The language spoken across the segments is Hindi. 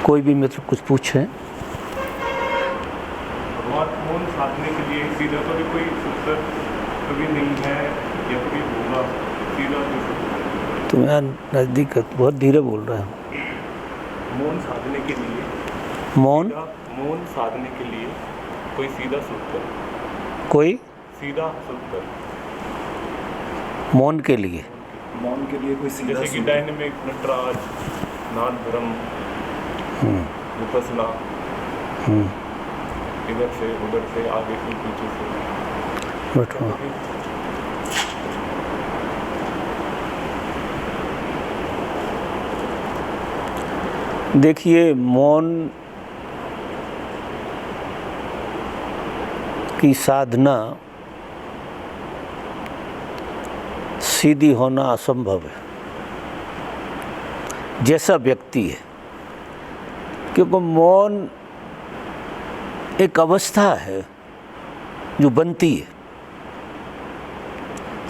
कोई भी मित्र कुछ पूछें। मौन साधने के लिए सीधा तो भी कोई उत्तर कभी नहीं है या कभी होगा सीधा कोई। तुम यार नज़दीक बहुत धीरे बोल रहे हो। मौन साधने के लिए मौन साधने के लिए कोई सीधा सूत्र मौन के लिए कोई सीधा जैसे कि डायनेमिक नटराज नाद ब्रह्म विपसना इधर से उधर से आगे से पीछे से बैठो। देखिए, मौन की साधना सीधी होना असंभव है, जैसा व्यक्ति है, क्योंकि मौन एक अवस्था है जो बनती है।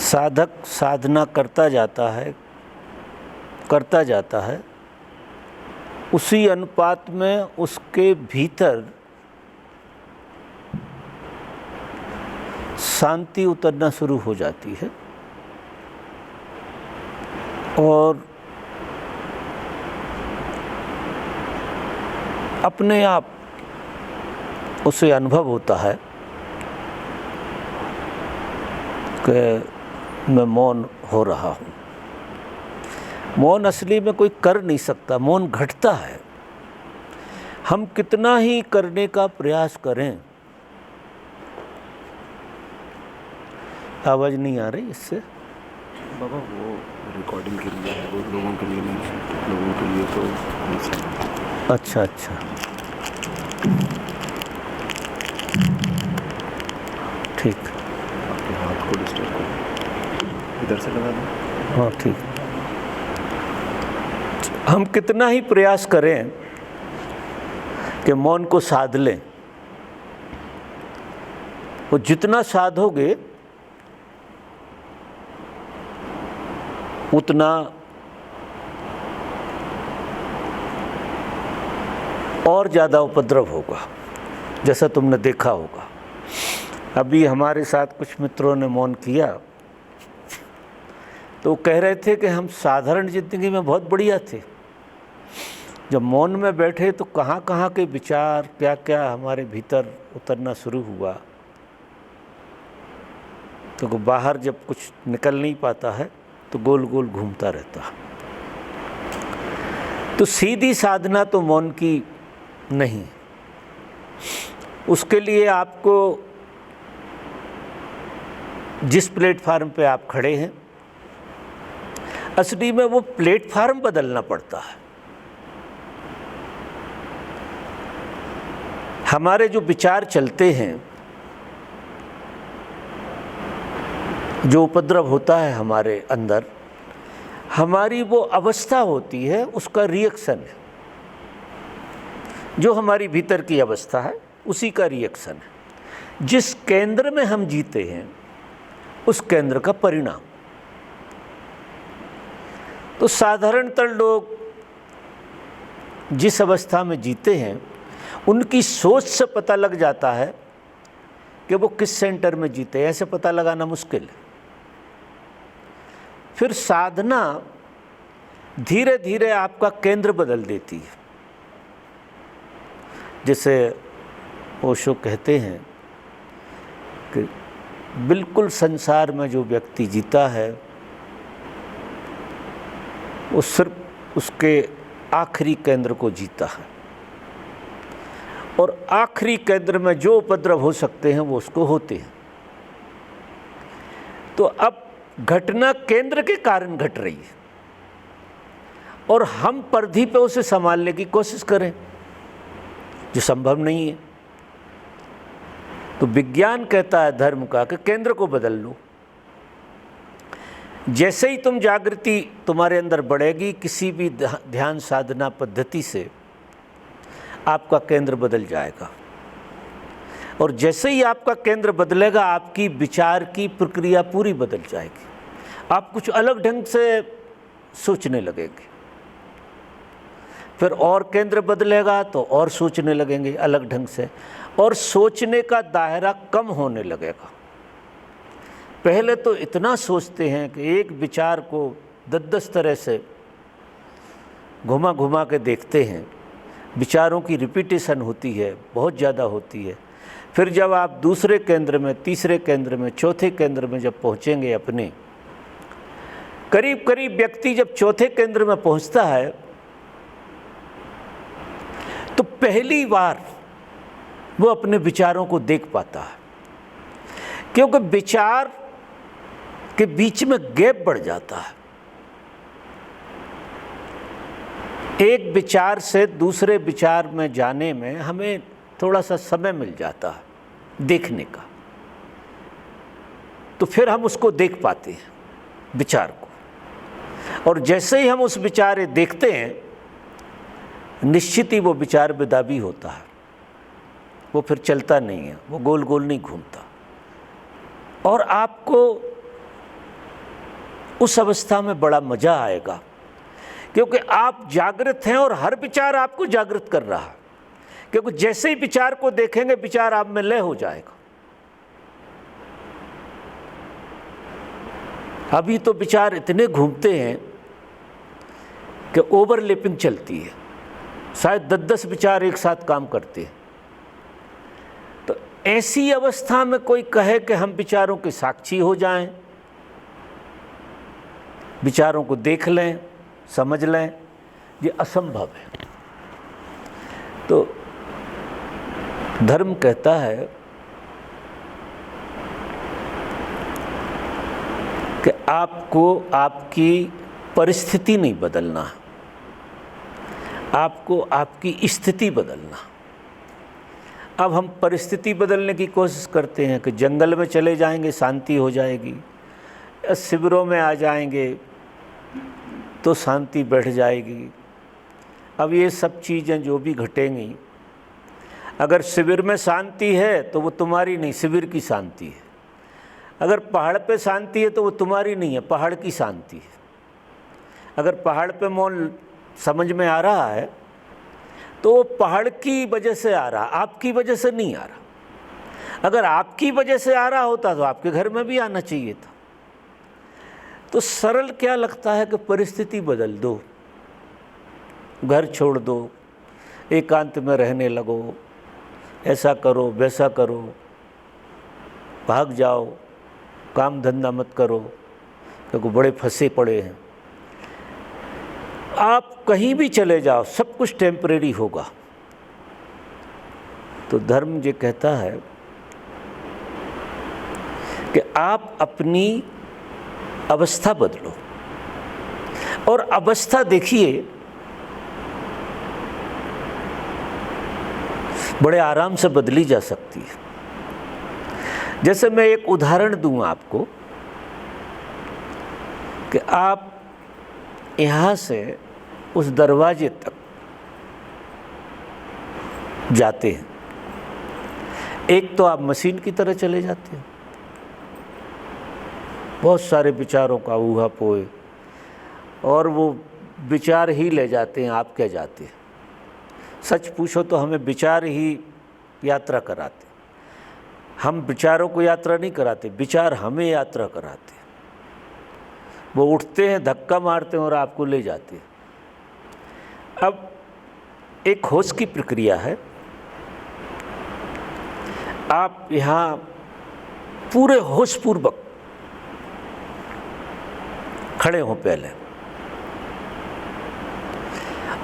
साधक साधना करता जाता है, उसी अनुपात में उसके भीतर शांति उतरना शुरू हो जाती है और अपने आप उसे अनुभव होता है कि मैं मौन हो रहा हूँ। मौन असली में कोई कर नहीं सकता, मौन घटता है। हम कितना ही करने का प्रयास करें, आवाज़ नहीं आ रही इससे बाबा, वो रिकॉर्डिंग के लिए है, वो लोगों के लिए नहीं है, लोगों के लिए तो नहीं सही। अच्छा ठीक। आपके हाथ को डिस्टर्ब करो, इधर से लगा दो। हाँ ठीक। हम कितना ही प्रयास करें कि मौन को साध लें, वो जितना साधोगे उतना और ज़्यादा उपद्रव होगा, जैसा तुमने देखा होगा। अभी हमारे साथ कुछ मित्रों ने मौन किया तो कह रहे थे कि हम साधारण ज़िंदगी में बहुत बढ़िया थे, जब मौन में बैठे तो कहाँ कहाँ के विचार क्या क्या हमारे भीतर उतरना शुरू हुआ। तो बाहर जब कुछ निकल नहीं पाता है तो गोल गोल घूमता रहता। तो सीधी साधना तो मौन की नहीं, उसके लिए आपको जिस प्लेटफार्म पे आप खड़े हैं, असली में वो प्लेटफार्म बदलना पड़ता है। हमारे जो विचार चलते हैं, जो उपद्रव होता है हमारे अंदर, हमारी वो अवस्था होती है, उसका रिएक्शन है। जो हमारी भीतर की अवस्था है उसी का रिएक्शन है। जिस केंद्र में हम जीते हैं उस केंद्र का परिणाम। तो साधारणतः लोग जिस अवस्था में जीते हैं उनकी सोच से पता लग जाता है कि वो किस सेंटर में जीते। ऐसे पता लगाना मुश्किल है। फिर साधना धीरे धीरे आपका केंद्र बदल देती है। जैसे ओशो कहते हैं कि बिल्कुल संसार में जो व्यक्ति जीता है वो सिर्फ उसके आखिरी केंद्र को जीता है, और आखिरी केंद्र में जो उपद्रव हो सकते हैं वो उसको होते हैं। तो अब घटना केंद्र के कारण घट रही है और हम परिधि पे उसे संभालने की कोशिश करें, जो संभव नहीं है। तो विज्ञान कहता है धर्म का कि केंद्र को बदल लो। जैसे ही तुम जागृति तुम्हारे अंदर बढ़ेगी, किसी भी ध्यान साधना पद्धति से आपका केंद्र बदल जाएगा, और जैसे ही आपका केंद्र बदलेगा आपकी विचार की प्रक्रिया पूरी बदल जाएगी। आप कुछ अलग ढंग से सोचने लगेंगे। फिर और केंद्र बदलेगा तो और सोचने लगेंगे अलग ढंग से, और सोचने का दायरा कम होने लगेगा। पहले तो इतना सोचते हैं कि एक विचार को 10-10 तरह से घुमा घुमा के देखते हैं, विचारों की रिपीटेशन होती है, बहुत ज़्यादा होती है। फिर जब आप दूसरे केंद्र में, तीसरे केंद्र में, चौथे केंद्र में जब पहुँचेंगे अपने, करीब करीब व्यक्ति जब चौथे केंद्र में पहुँचता है तो पहली बार वो अपने विचारों को देख पाता है, क्योंकि विचार के बीच में गैप बढ़ जाता है। एक विचार से दूसरे विचार में जाने में हमें थोड़ा सा समय मिल जाता है देखने का, तो फिर हम उसको देख पाते हैं विचार को। और जैसे ही हम उस विचार को देखते हैं, निश्चित ही वो विचार बेदाबी होता है, वो फिर चलता नहीं है, वो गोल गोल नहीं घूमता। और आपको उस अवस्था में बड़ा मज़ा आएगा, क्योंकि आप जागृत हैं और हर विचार आपको जागृत कर रहा है। क्योंकि जैसे ही विचार को देखेंगे, विचार आप में लय हो जाएगा। अभी तो विचार इतने घूमते हैं कि ओवरलैपिंग चलती है, शायद 10-10 विचार एक साथ काम करते हैं। तो ऐसी अवस्था में कोई कहे कि हम विचारों के साक्षी हो जाएं, विचारों को देख लें, समझ लें, ये असंभव है। तो धर्म कहता है कि आपको आपकी परिस्थिति नहीं बदलना, आपको आपकी स्थिति बदलना। अब हम परिस्थिति बदलने की कोशिश करते हैं कि जंगल में चले जाएंगे शांति हो जाएगी, या शिविरों में आ जाएंगे तो शांति बैठ जाएगी। अब ये सब चीज़ें जो भी घटेंगी, अगर शिविर में शांति है तो वो तुम्हारी नहीं, शिविर की शांति है। अगर पहाड़ पे शांति है तो वो तुम्हारी नहीं है, पहाड़ की शांति है। अगर पहाड़ पे मौन समझ में आ रहा है तो वो पहाड़ की वजह से आ रहा, आपकी वजह से नहीं आ रहा। अगर आपकी वजह से आ रहा होता तो आपके घर में भी आना चाहिए था। तो सरल क्या लगता है कि परिस्थिति बदल दो, घर छोड़ दो, एकांत में रहने लगो, ऐसा करो वैसा करो, भाग जाओ, काम धंधा मत करो, क्योंकि बड़े फंसे पड़े हैं। आप कहीं भी चले जाओ, सब कुछ टेम्परेरी होगा। तो धर्म ये कहता है कि आप अपनी अवस्था बदलो, और अवस्था देखिए बड़े आराम से बदली जा सकती है। जैसे मैं एक उदाहरण दूं आपको कि आप यहाँ से उस दरवाजे तक जाते हैं, एक तो आप मशीन की तरह चले जाते हैं, बहुत सारे विचारों का ऊहा पोए, और वो विचार ही ले जाते हैं, आप क्या जाते हैं। सच पूछो तो हमें विचार ही यात्रा कराते, हम विचारों को यात्रा नहीं कराते, विचार हमें यात्रा कराते। वो उठते हैं, धक्का मारते हैं और आपको ले जाते हैं। अब एक होश की प्रक्रिया है, आप यहाँ पूरे होशपूर्वक खड़े हों पहले,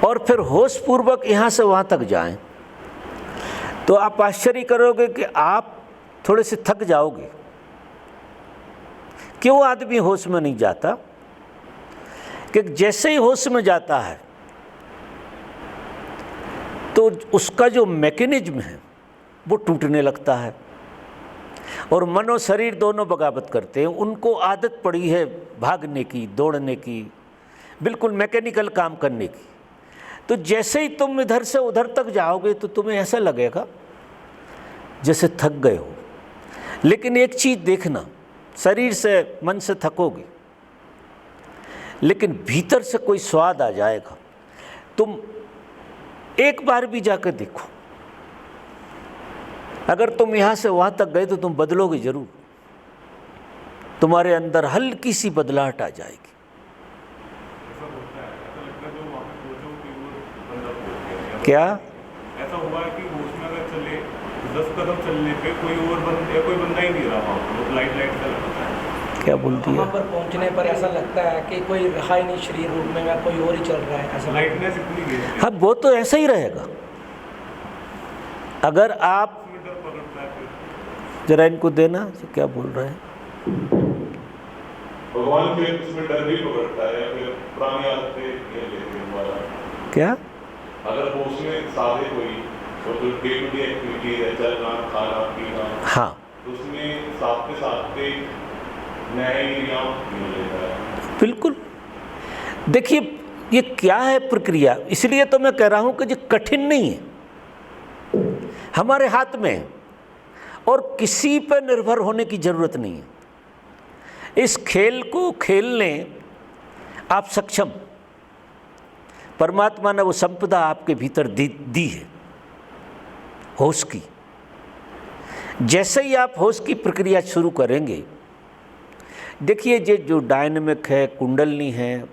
और फिर होशपूर्वक यहाँ से वहाँ तक जाएं, तो आप आश्चर्य करोगे कि आप थोड़े से थक जाओगे। क्यों आदमी होश में नहीं जाता? कि जैसे ही होश में जाता है तो उसका जो मैकेनिज्म है वो टूटने लगता है, और मन और शरीर दोनों बगावत करते हैं। उनको आदत पड़ी है भागने की, दौड़ने की, बिल्कुल मैकेनिकल काम करने की। तो जैसे ही तुम इधर से उधर तक जाओगे तो तुम्हें ऐसा लगेगा जैसे थक गए हो। लेकिन एक चीज़ देखना, शरीर से मन से थकोगे, लेकिन भीतर से कोई स्वाद आ जाएगा। तुम एक बार भी जाकर देखो, अगर तुम यहाँ से वहाँ तक गए तो तुम बदलोगे जरूर, तुम्हारे अंदर हल्की सी बदलाहट आ जाएगी। ऐसा होता है, ऐसा लगता है जो वहाँ पे सोचो कि वो बंदा पहुँच गया। क्या ऐसा हुआ है कि होश में अगर चले 10 कदम चलने पे कोई और बंदा, कोई बंदा ही नहीं रहा वहाँ पर, वो लाइट सा लगता है। क्या बोलती है? वहाँ पर पहुँचने पर ऐसा लगता है कि कोई रहा ही नहीं शरीर रूप में, या कोई और ही चल रहा है, ऐसा लाइटनेस इतनी है, हाँ, वो तो ऐसा ही रहेगा। अगर आप उसमें डर पकड़ता है फिर। जरा इनको देना, क्या बोल रहे हैं? भगवान के उसमें डर भी पकड़ता है, या फिर पुरानी आदतें ये लेते हैं हमारा। क्या? अगर वो उसमें सारे कोई और जो डे टू डे एक्टिविटी है, चलना, खाना पीना, हाँ, तो उसमें साथ में साथ नए नियम मिल लेता है। बिल्कुल। देखिए, ये क्या है प्रक्रिया, इसलिए तो मैं कह रहा हूं कि ये कठिन नहीं है, हमारे हाथ में है, और किसी पर निर्भर होने की जरूरत नहीं है। इस खेल को खेलने आप सक्षम, परमात्मा ने वो संपदा आपके भीतर दी है, होश की। जैसे ही आप होश की प्रक्रिया शुरू करेंगे, देखिए ये जो डायनेमिक है, कुंडलनी है,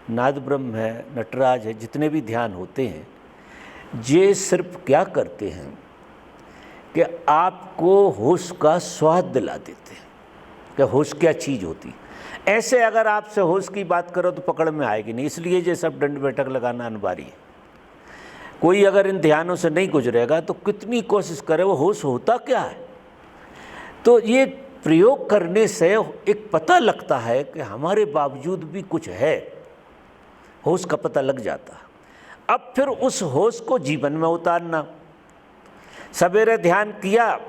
नाद ब्रह्म है, नटराज है, जितने भी ध्यान होते हैं, ये सिर्फ क्या करते हैं कि आपको होश का स्वाद दिला देते हैं कि होश क्या चीज़ होती। ऐसे अगर आपसे होश की बात करो तो पकड़ में आएगी नहीं, इसलिए ये सब दंड बैठक लगाना अनिवार्य है। कोई अगर इन ध्यानों से नहीं गुजरेगा तो कितनी कोशिश करे वो होश होता क्या है। तो ये प्रयोग करने से एक पता लगता है कि हमारे बावजूद भी कुछ है, होश का पता लग जाता है। अब फिर उस होश को जीवन में उतारना। सवेरे ध्यान किया,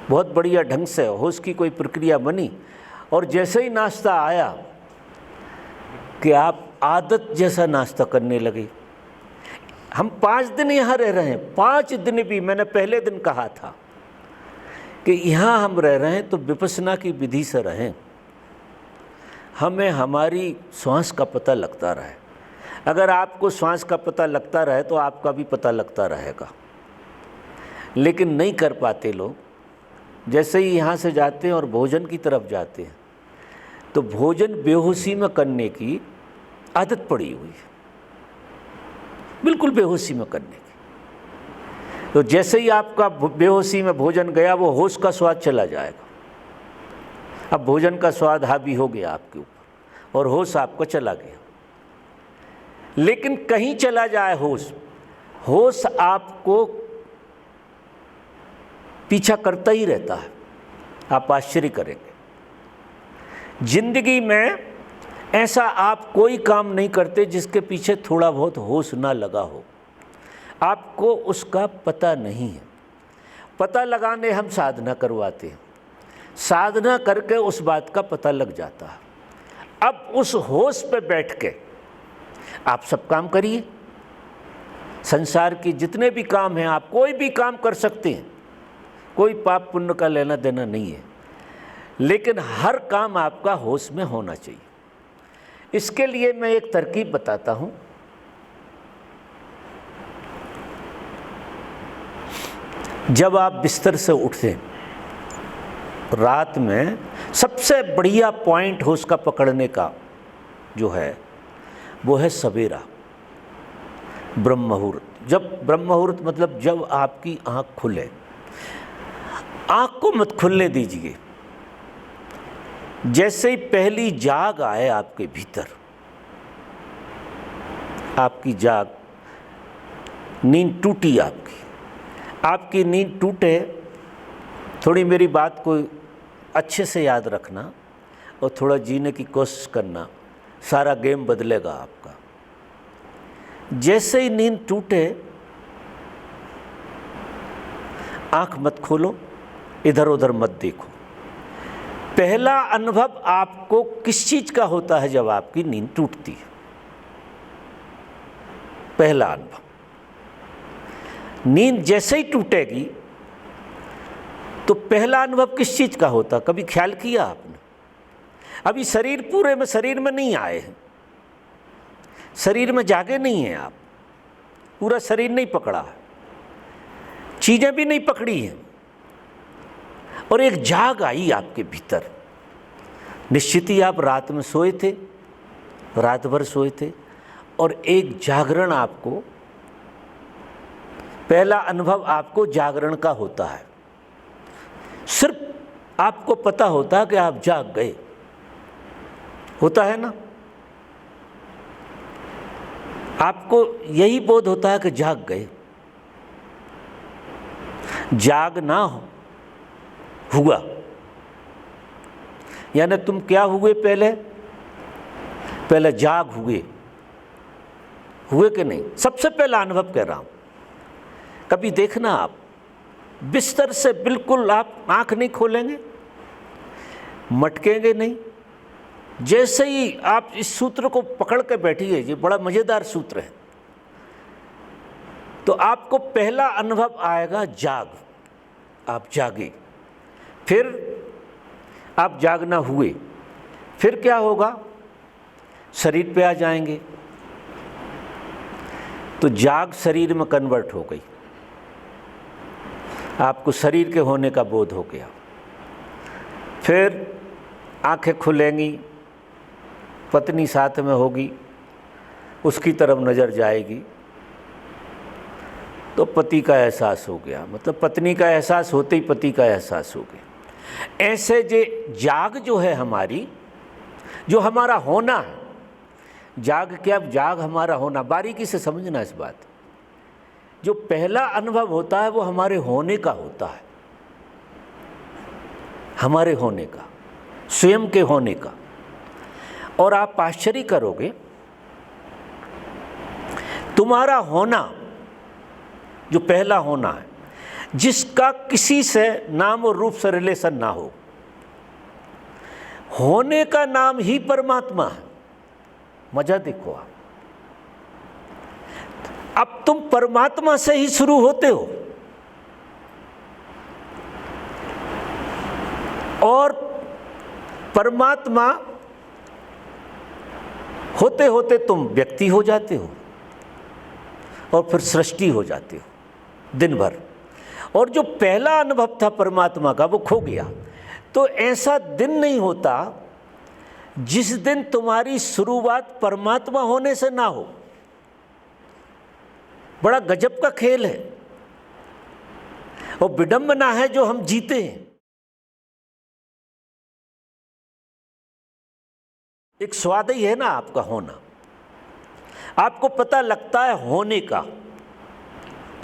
बहुत बढ़िया ढंग से होश की कोई प्रक्रिया बनी, और जैसे ही नाश्ता आया कि आप आदत जैसा नाश्ता करने लगे। हम 5 दिन यहाँ रह रहे हैं, 5 दिन भी मैंने पहले दिन कहा था कि यहाँ हम रह रहे हैं तो विपස්සना की विधि से रहें, हमें हमारी श्वास का पता लगता रहे। अगर आपको श्वास का पता लगता रहे तो आपका भी पता लगता रहेगा, लेकिन नहीं कर पाते लोग। जैसे ही यहाँ से जाते हैं और भोजन की तरफ जाते हैं तो भोजन बेहोशी में करने की आदत पड़ी हुई है, बिल्कुल बेहोशी में करने की। तो जैसे ही आपका बेहोशी में भोजन गया, वो होश का स्वाद चला जाएगा। अब भोजन का स्वाद हावी हो गया आपके ऊपर और होश आपका चला गया। लेकिन कहीं चला जाए होश, होश आपको पीछा करता ही रहता है। आप आश्चर्य करेंगे, जिंदगी में ऐसा आप कोई काम नहीं करते जिसके पीछे थोड़ा बहुत होश ना लगा हो। आपको उसका पता नहीं है। पता लगाने हम साधना करवाते हैं, साधना करके उस बात का पता लग जाता है। अब उस होश पे बैठ के आप सब काम करिए। संसार के जितने भी काम हैं, आप कोई भी काम कर सकते हैं, कोई पाप पुण्य का लेना देना नहीं है, लेकिन हर काम आपका होश में होना चाहिए। इसके लिए मैं एक तरकीब बताता हूँ। जब आप बिस्तर से उठते रात में, सबसे बढ़िया पॉइंट होश का पकड़ने का जो है वो है सवेरा, ब्रह्म मुहूर्त। जब ब्रह्म मुहूर्त मतलब जब आपकी आँख खुले, आँख को मत खुलने दीजिए। जैसे ही पहली जाग आए आपके भीतर, आपकी जाग, नींद टूटी आपकी नींद टूटे, थोड़ी मेरी बात को अच्छे से याद रखना और थोड़ा जीने की कोशिश करना, सारा गेम बदलेगा आपका। जैसे ही नींद टूटे, आँख मत खोलो, इधर उधर मत देखो। पहला अनुभव आपको किस चीज़ का होता है जब आपकी नींद टूटती है? पहला अनुभव, नींद जैसे ही टूटेगी तो पहला अनुभव किस चीज़ का होता? कभी ख्याल किया आपने? अभी शरीर पूरे में, शरीर में नहीं आए हैं, शरीर में जागे नहीं हैं आप, पूरा शरीर नहीं पकड़ा है, चीज़ें भी नहीं पकड़ी हैं, और एक जाग आई आपके भीतर। निश्चित ही आप रात में सोए थे, रात भर सोए थे, और एक जागरण आपको, पहला अनुभव आपको जागरण का होता है। सिर्फ आपको पता होता है कि आप जाग गए, होता है ना, आपको यही बोध होता है कि जाग गए। जाग ना हुआ, यानी तुम क्या हुए? पहले जाग हुए कि नहीं? सबसे पहला अनुभव कह रहा हूं। कभी देखना, आप बिस्तर से बिल्कुल आप आंख नहीं खोलेंगे, मटकेंगे नहीं, जैसे ही आप इस सूत्र को पकड़ के बैठिए, ये बड़ा मजेदार सूत्र है, तो आपको पहला अनुभव आएगा जाग, आप जागे। फिर आप जागना हुए, फिर क्या होगा? शरीर पे आ जाएंगे, तो जाग शरीर में कन्वर्ट हो गई, आपको शरीर के होने का बोध हो गया। फिर आंखें खुलेंगी, पत्नी साथ में होगी, उसकी तरफ नज़र जाएगी, तो पति का एहसास हो गया, मतलब पत्नी का एहसास होते ही पति का एहसास हो गया। ऐसे जे जाग जो है हमारी, जो हमारा होना है, जाग क्या? जाग हमारा होना। बारीकी से समझना इस बात। जो पहला अनुभव होता है वो हमारे होने का होता है, हमारे होने का, स्वयं के होने का। और आप आश्चर्य करोगे, तुम्हारा होना, जो पहला होना है, जिसका किसी से नाम और रूप से रिलेशन ना हो, होने का नाम ही परमात्मा है। मजा देखो आप, अब तुम परमात्मा से ही शुरू होते हो, और परमात्मा होते होते तुम व्यक्ति हो जाते हो, और फिर सृष्टि हो जाते हो दिन भर। और जो पहला अनुभव था परमात्मा का, वो खो गया। तो ऐसा दिन नहीं होता जिस दिन तुम्हारी शुरुआत परमात्मा होने से ना हो। बड़ा गजब का खेल है और विडंबना है जो हम जीते हैं। एक स्वाद ही है ना आपका होना, आपको पता लगता है होने का।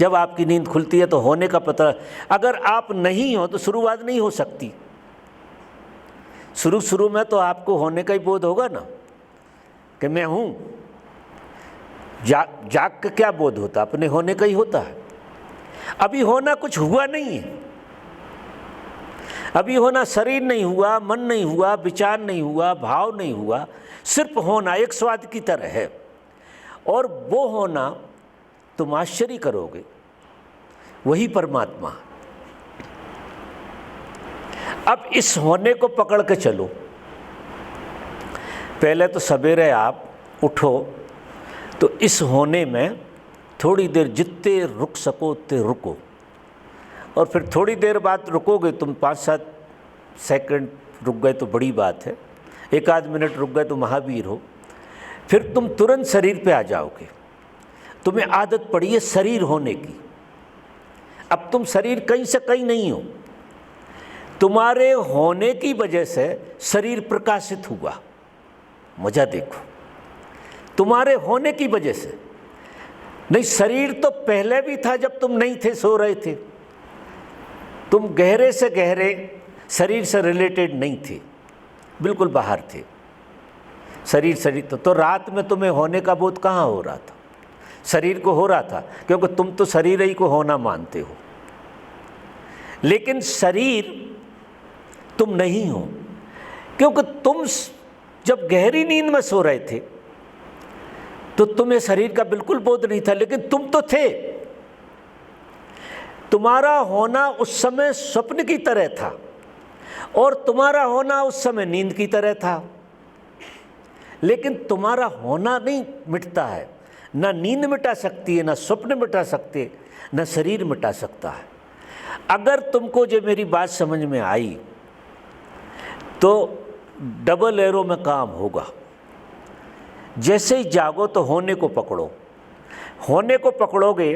जब आपकी नींद खुलती है तो होने का पता, अगर आप नहीं हो तो शुरुआत नहीं हो सकती। शुरू में तो आपको होने का ही बोध होगा ना, कि मैं हूं। जाग का क्या बोध होता? अपने होने का ही होता है। अभी होना कुछ हुआ नहीं है, अभी होना शरीर नहीं हुआ, मन नहीं हुआ, विचार नहीं हुआ, भाव नहीं हुआ, सिर्फ होना एक स्वाद की तरह है। और वो होना तुम आश्चर्य करोगे, वही परमात्मा। अब इस होने को पकड़ के चलो। पहले तो सवेरे आप उठो तो इस होने में थोड़ी देर जितने रुक सको उतने रुको, और फिर थोड़ी देर बाद रुकोगे तुम, 5-7 सेकंड रुक गए तो बड़ी बात है, 1-आध मिनट रुक गए तो महावीर हो। फिर तुम तुरंत शरीर पे आ जाओगे। तुम्हें आदत पड़ी है शरीर होने की। अब तुम शरीर कहीं से कहीं नहीं हो, तुम्हारे होने की वजह से शरीर प्रकाशित हुआ। मजा देखो, तुम्हारे होने की वजह से। नहीं, शरीर तो पहले भी था जब तुम नहीं थे, सो रहे थे। तुम गहरे से गहरे शरीर से रिलेटेड नहीं थे, बिल्कुल बाहर थे। शरीर तो रात में तुम्हें होने का बोध कहाँ हो रहा था? शरीर को हो रहा था, क्योंकि तुम तो शरीर ही को होना मानते हो। लेकिन शरीर तुम नहीं हो, क्योंकि तुम जब गहरी नींद में सो रहे थे तो तुम्हें शरीर का बिल्कुल बोध नहीं था, लेकिन तुम तो थे। तुम्हारा होना उस समय स्वप्न की तरह था, और तुम्हारा होना उस समय नींद की तरह था। लेकिन तुम्हारा होना नहीं मिटता है ना नींद मिटा सकती है, ना स्वप्न मिटा सकते, ना शरीर मिटा सकता है। अगर तुमको जो मेरी बात समझ में आई तो डबल एरो में काम होगा। जैसे ही जागो तो होने को पकड़ो, होने को पकड़ोगे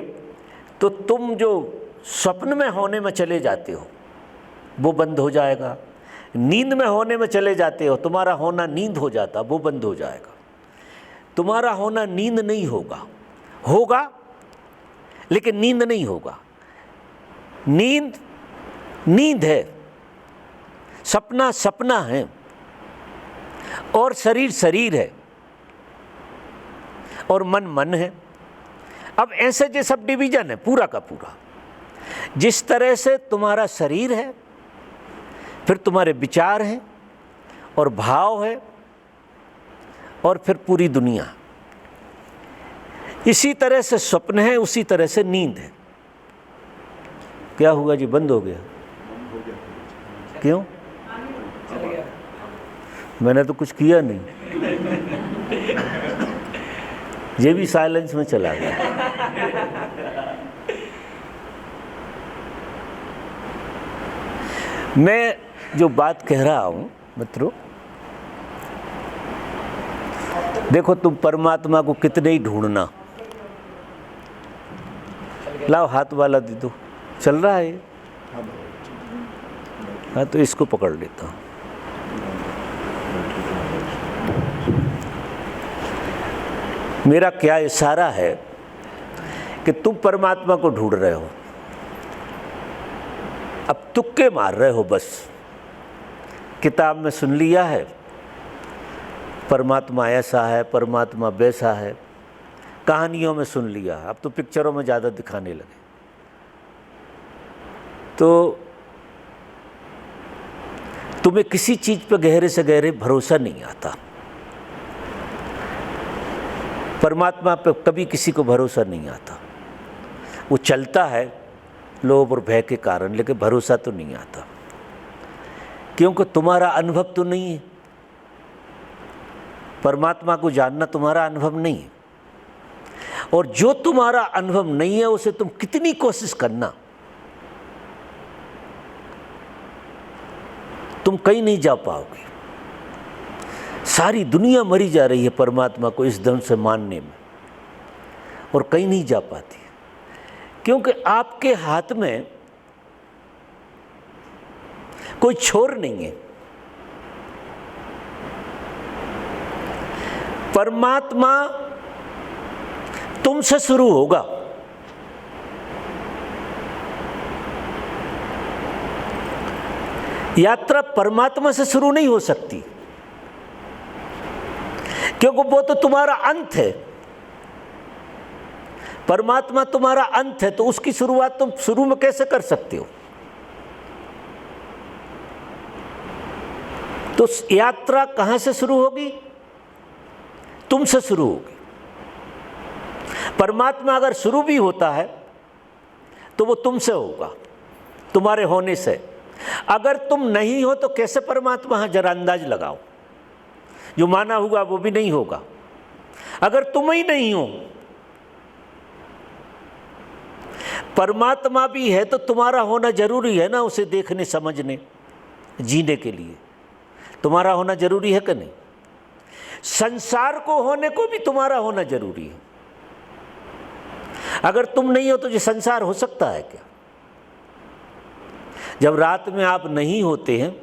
तो तुम जो स्वप्न में होने में चले जाते हो वो बंद हो जाएगा, नींद में होने में चले जाते हो, तुम्हारा होना नींद हो जाता, वो बंद हो जाएगा। तुम्हारा होना नींद नहीं होगा, होगा लेकिन नींद नहीं होगा। नींद नींद है, सपना सपना है, और शरीर शरीर है, और मन मन है। अब ऐसे जो सब डिवीजन है पूरा का पूरा, जिस तरह से तुम्हारा शरीर है, फिर तुम्हारे विचार हैं और भाव है, और फिर पूरी दुनिया, इसी तरह से स्वप्न है, उसी तरह से नींद है। क्या हुआ जी, बंद हो गया? क्यों? चल गया। मैंने तो कुछ किया नहीं, ये भी साइलेंस में चला गया। मैं जो बात कह रहा हूँ मित्रों, देखो तुम परमात्मा को कितने ही ढूंढना, लाओ हाथ वाला दे दो, चल रहा है। हाँ तो इसको पकड़ लेता हूँ। मेरा क्या इशारा है कि तुम परमात्मा को ढूंढ रहे हो, अब तुक्के मार रहे हो बस। किताब में सुन लिया है परमात्मा ऐसा है, परमात्मा वैसा है, कहानियों में सुन लिया, अब तो पिक्चरों में ज़्यादा दिखाने लगे। तो तुम्हें किसी चीज़ पर गहरे से गहरे भरोसा नहीं आता। परमात्मा पे कभी किसी को भरोसा नहीं आता। वो चलता है लोभ और भय के कारण, लेकिन भरोसा तो नहीं आता, क्योंकि तुम्हारा अनुभव तो नहीं है। परमात्मा को जानना तुम्हारा अनुभव नहीं है, और जो तुम्हारा अनुभव नहीं है उसे तुम कितनी कोशिश करना, तुम कहीं नहीं जा पाओगे। सारी दुनिया मरी जा रही है परमात्मा को इस ढंग से मानने में, और कहीं नहीं जा पाती, क्योंकि आपके हाथ में कोई छोर नहीं है। परमात्मा तुमसे शुरू होगा, यात्रा परमात्मा से शुरू नहीं हो सकती, क्योंकि वो तो तुम्हारा अंत है। परमात्मा तुम्हारा अंत है, तो उसकी शुरुआत तुम शुरू में कैसे कर सकते हो? तो यात्रा कहां से शुरू होगी? तुमसे शुरू होगी। परमात्मा अगर शुरू भी होता है तो वो तुमसे होगा, तुम्हारे होने से। अगर तुम नहीं हो तो कैसे परमात्मा है? जरा अंदाज लगाओ। जो माना होगा वो भी नहीं होगा अगर तुम ही नहीं हो। परमात्मा भी है तो तुम्हारा होना जरूरी है ना, उसे देखने समझने जीने के लिए तुम्हारा होना जरूरी है कि नहीं? संसार को होने को भी तुम्हारा होना जरूरी है। अगर तुम नहीं हो तो ये संसार हो सकता है क्या? जब रात में आप नहीं होते हैं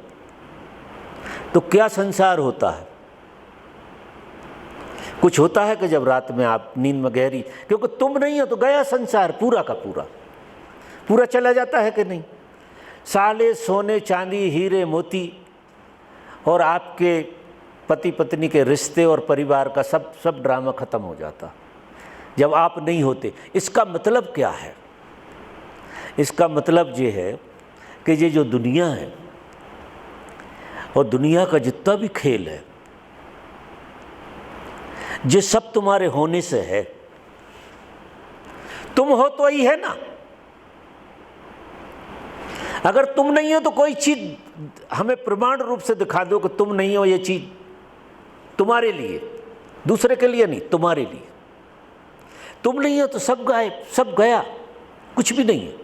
तो क्या संसार होता है? कुछ होता है कि जब रात में आप नींद में गहरी, क्योंकि तुम नहीं हो तो गया संसार पूरा का पूरा, पूरा चला जाता है कि नहीं? साले सोने चांदी हीरे मोती और आपके पति पत्नी के रिश्ते और परिवार का सब ड्रामा खत्म हो जाता जब आप नहीं होते। इसका मतलब क्या है? इसका मतलब ये है कि ये जो दुनिया है और दुनिया का जितना भी खेल है, ये सब तुम्हारे होने से है। तुम हो तो ही है ना। अगर तुम नहीं हो तो कोई चीज हमें प्रमाण रूप से दिखा दो कि तुम नहीं हो, ये चीज तुम्हारे लिए, दूसरे के लिए नहीं, तुम्हारे लिए। तुम नहीं हो तो सब गायब, सब गया, कुछ भी नहीं है।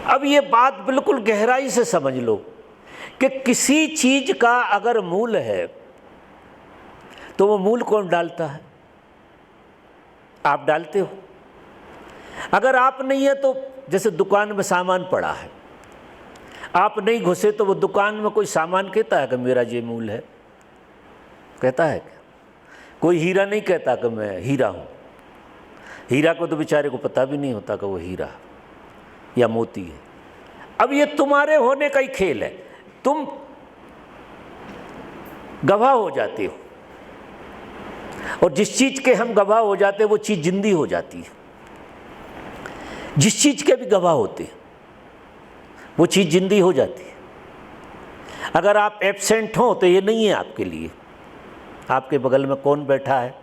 अब ये बात बिल्कुल गहराई से समझ लो कि किसी चीज का अगर मूल है तो वो मूल कौन डालता है? आप डालते हो। अगर आप नहीं है तो जैसे दुकान में सामान पड़ा है, आप नहीं घुसे तो वो दुकान में कोई सामान कहता है कि मेरा ये मूल है? कहता है क्या? कोई हीरा नहीं कहता कि मैं हीरा हूँ। हीरा को तो बेचारे को पता भी नहीं होता कि वो हीरा या मोती है। अब ये तुम्हारे होने का ही खेल है, तुम गवाह हो जाते हो, और जिस चीज के हम गवाह हो जाते हैं वो चीज जिंदी हो जाती है। जिस चीज के भी गवाह होते हैं वो चीज जिंदी हो जाती है। अगर आप एब्सेंट हो तो ये नहीं है आपके लिए। आपके बगल में कौन बैठा है,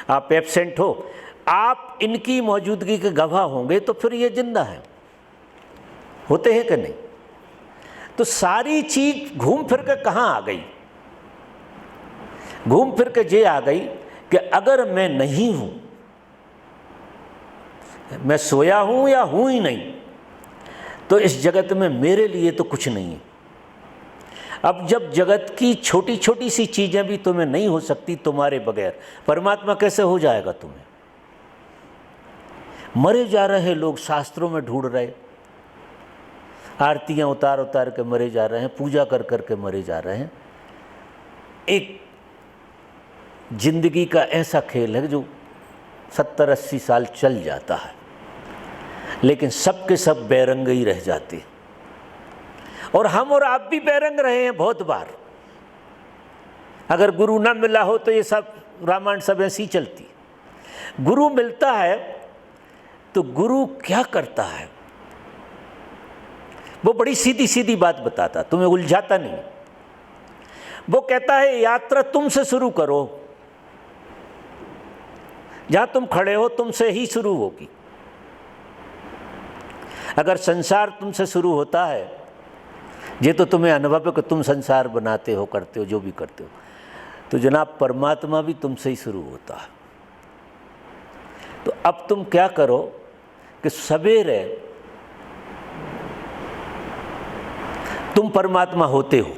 आप एब्सेंट हो, आप इनकी मौजूदगी के गवाह होंगे तो फिर ये जिंदा है। होते हैं कि नहीं? तो सारी चीज घूम फिर के कहाँ आ गई? घूम फिर के ये आ गई कि अगर मैं नहीं हूं, मैं सोया हूं या हूं ही नहीं, तो इस जगत में मेरे लिए तो कुछ नहीं है। अब जब जगत की छोटी छोटी सी चीजें भी तुम्हें नहीं हो सकती तुम्हारे बगैर, परमात्मा कैसे हो जाएगा तुम्हें? मरे जा रहे लोग शास्त्रों में ढूंढ रहे, आरतियां उतार उतार के मरे जा रहे हैं, पूजा कर कर के मरे जा रहे हैं। एक जिंदगी का ऐसा खेल है जो 70-80 साल चल जाता है, लेकिन सब के सब बेरंग ही रह जाते हैं। और हम और आप भी बेरंग रहे हैं बहुत बार। अगर गुरु ना मिला हो तो ये सब रामायण सब ऐसी चलती। गुरु मिलता है तो गुरु क्या करता है? वो बड़ी सीधी सीधी बात बताता, तुम्हें उलझाता नहीं। वो कहता है यात्रा तुमसे शुरू करो, जहां तुम खड़े हो तुमसे ही शुरू होगी। अगर संसार तुमसे शुरू होता है, ये तो तुम्हें अनुभव है कि तुम संसार बनाते हो, करते हो, जो भी करते हो, तो जनाब परमात्मा भी तुमसे ही शुरू होता है। तो अब तुम क्या करो कि सवेरे तुम परमात्मा होते हो।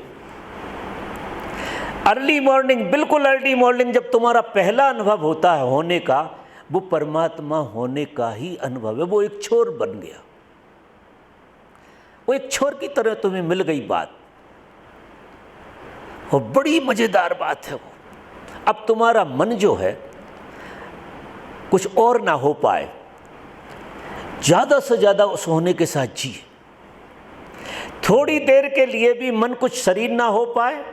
अर्ली मॉर्निंग, बिल्कुल अर्ली मॉर्निंग, जब तुम्हारा पहला अनुभव होता है होने का, वो परमात्मा होने का ही अनुभव है। वो एक छोर बन गया, वो एक छोर की तरह तुम्हें मिल गई बात, और बड़ी मजेदार बात है वो। अब तुम्हारा मन जो है कुछ और ना हो पाए, ज्यादा से ज्यादा उस होने के साथ जिए। थोड़ी देर के लिए भी मन कुछ शरीर ना हो पाए,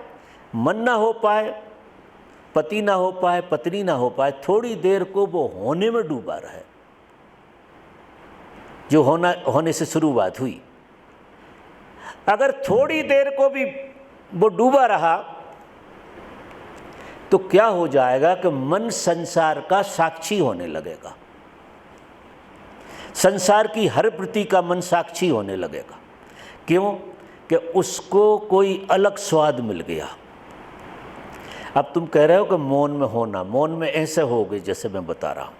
मन ना हो पाए, पति ना हो पाए, पत्नी ना हो पाए, थोड़ी देर को वो होने में डूबा रहे, जो होने से शुरुआत हुई। अगर थोड़ी देर को भी वो डूबा रहा तो क्या हो जाएगा कि मन संसार का साक्षी होने लगेगा। संसार की हर वृत्ति का मन साक्षी होने लगेगा। क्यों? कि उसको कोई अलग स्वाद मिल गया। अब तुम कह रहे हो कि मौन में होना, मौन में ऐसे होगे जैसे मैं बता रहा हूं।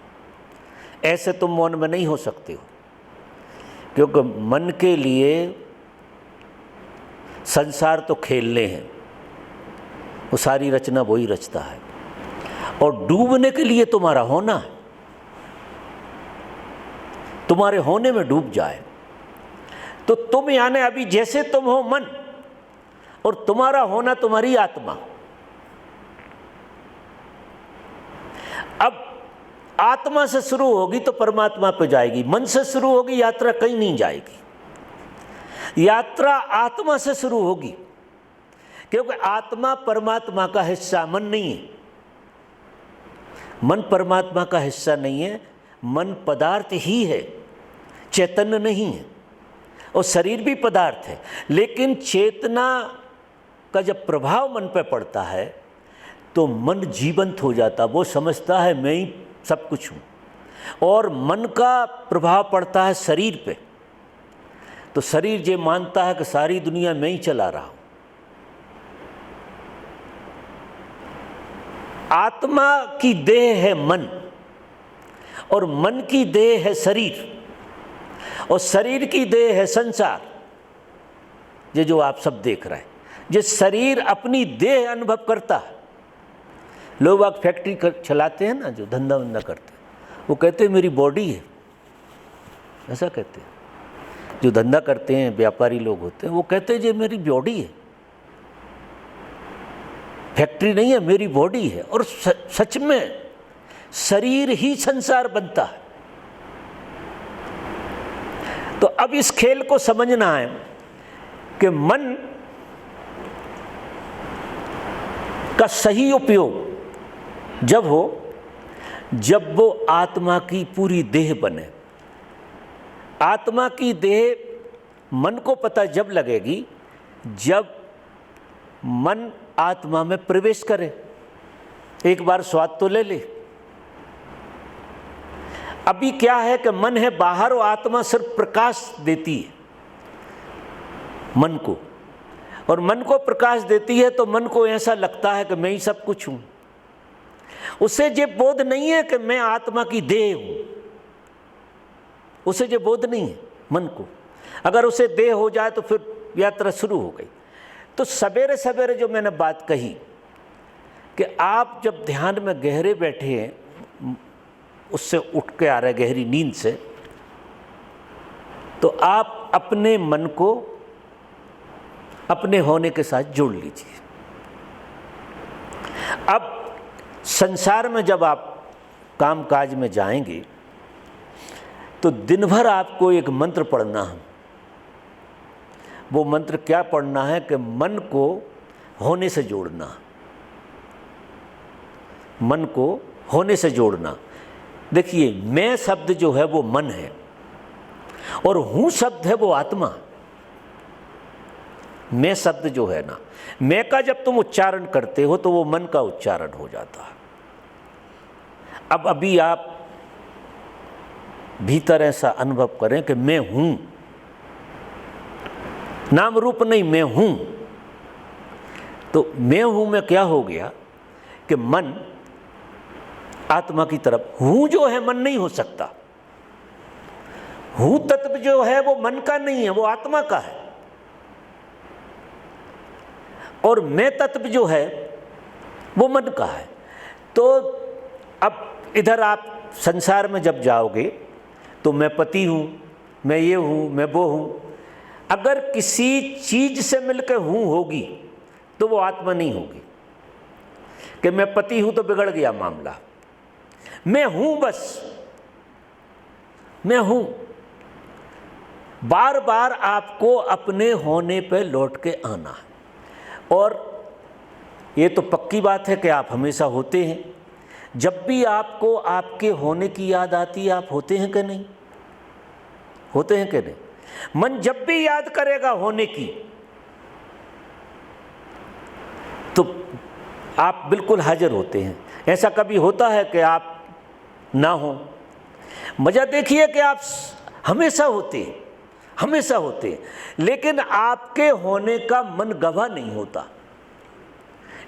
ऐसे तुम मौन में नहीं हो सकते हो, क्योंकि मन के लिए संसार तो खेलने हैं, वो सारी रचना वही रचता है, और डूबने के लिए तुम्हारा होना है। तुम्हारे होने में डूब जाए तो तुम यानी अभी जैसे तुम हो मन, और तुम्हारा होना तुम्हारी आत्मा। अब आत्मा से शुरू होगी तो परमात्मा पे जाएगी, मन से शुरू होगी यात्रा कहीं नहीं जाएगी। यात्रा आत्मा से शुरू होगी, क्योंकि आत्मा परमात्मा का हिस्सा, मन नहीं है। मन परमात्मा का हिस्सा नहीं है, मन पदार्थ ही है, चैतन्य नहीं है। और शरीर भी पदार्थ है, लेकिन चेतना का जब प्रभाव मन पर पड़ता है तो मन जीवंत हो जाता, वो समझता है मैं ही सब कुछ हूँ। और मन का प्रभाव पड़ता है शरीर पे, तो शरीर ये मानता है कि सारी दुनिया मैं ही चला रहा हूँ। आत्मा की देह है मन, और मन की देह है शरीर, और शरीर की देह है संसार। ये जो आप सब देख रहे हैं, ये शरीर अपनी देह अनुभव करता है। लोग आप फैक्ट्री चलाते हैं ना, जो धंधा वंदा करते हैं, वो कहते हैं मेरी बॉडी है, ऐसा कहते हैं। जो धंधा करते हैं, व्यापारी लोग होते हैं, वो कहते हैं ये मेरी बॉडी है, फैक्ट्री नहीं है, मेरी बॉडी है। और सच में शरीर ही संसार बनता है। तो अब इस खेल को समझना है कि मन का सही उपयोग जब हो, जब वो आत्मा की पूरी देह बने। आत्मा की देह मन को पता जब लगेगी जब मन आत्मा में प्रवेश करे, एक बार स्वाद तो ले ले। अभी क्या है कि मन है बाहर और आत्मा सिर्फ प्रकाश देती है मन को, और मन को प्रकाश देती है तो मन को ऐसा लगता है कि मैं ही सब कुछ हूं। उसे ये बोध नहीं है कि मैं आत्मा की देह हूं, उसे ये बोध नहीं है मन को। अगर उसे देह हो जाए तो फिर यात्रा शुरू हो गई। तो सवेरे सवेरे जो मैंने बात कही कि आप जब ध्यान में गहरे बैठे हैं, उससे उठ के आ रहे गहरी नींद से, तो आप अपने मन को अपने होने के साथ जोड़ लीजिए। अब संसार में जब आप काम काज में जाएंगे तो दिन भर आपको एक मंत्र पढ़ना है। वो मंत्र क्या पढ़ना है कि मन को होने से जोड़ना, मन को होने से जोड़ना। देखिए, मैं शब्द जो है वो मन है, और हूँ शब्द है वो आत्मा। मैं शब्द जो है ना, मैं का जब तुम उच्चारण करते हो तो वो मन का उच्चारण हो जाता है। अब अभी आप भीतर ऐसा अनुभव करें कि मैं हूं, नाम रूप नहीं, मैं हूं। तो मैं हूं में क्या हो गया कि मन आत्मा की तरफ, हूं जो है मन नहीं हो सकता। हूं तत्व जो है वो मन का नहीं है, वो आत्मा का है। और मैं तत्व जो है वो मन का है। तो अब इधर आप संसार में जब जाओगे तो मैं पति हूँ, मैं ये हूँ, मैं वो हूँ। अगर किसी चीज़ से मिलकर हूँ होगी तो वो आत्मा नहीं होगी। कि मैं पति हूँ तो बिगड़ गया मामला। मैं हूँ, बस मैं हूँ। बार बार आपको अपने होने पे लौट के आना है। और ये तो पक्की बात है कि आप हमेशा होते हैं। जब भी आपको आपके होने की याद आती है, आप होते हैं कि नहीं? होते हैं कि नहीं? मन जब भी याद करेगा होने की, तो आप बिल्कुल हाजिर होते हैं। ऐसा कभी होता है कि आप ना हो? मजा देखिए कि आप हमेशा होते हैं, हमेशा होते हैं, लेकिन आपके होने का मन गवाह नहीं होता,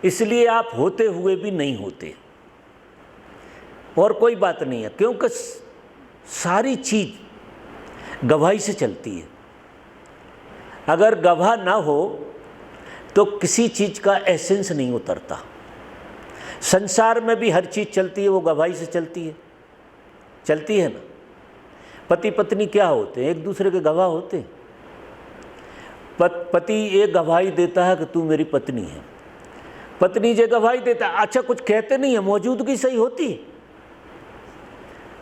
इसलिए आप होते हुए भी नहीं होते। और कोई बात नहीं है, क्योंकि सारी चीज गवाही से चलती है। अगर गवाह ना हो तो किसी चीज का एसेंस नहीं उतरता। संसार में भी हर चीज चलती है, वो गवाही से चलती है, चलती है ना। पति पत्नी क्या होते हैं? एक दूसरे के गवाह होते हैं। पति ये गवाही देता है कि तू मेरी पत्नी है, पत्नी ये गवाही देता है। अच्छा, कुछ कहते नहीं है, मौजूदगी सही होती है।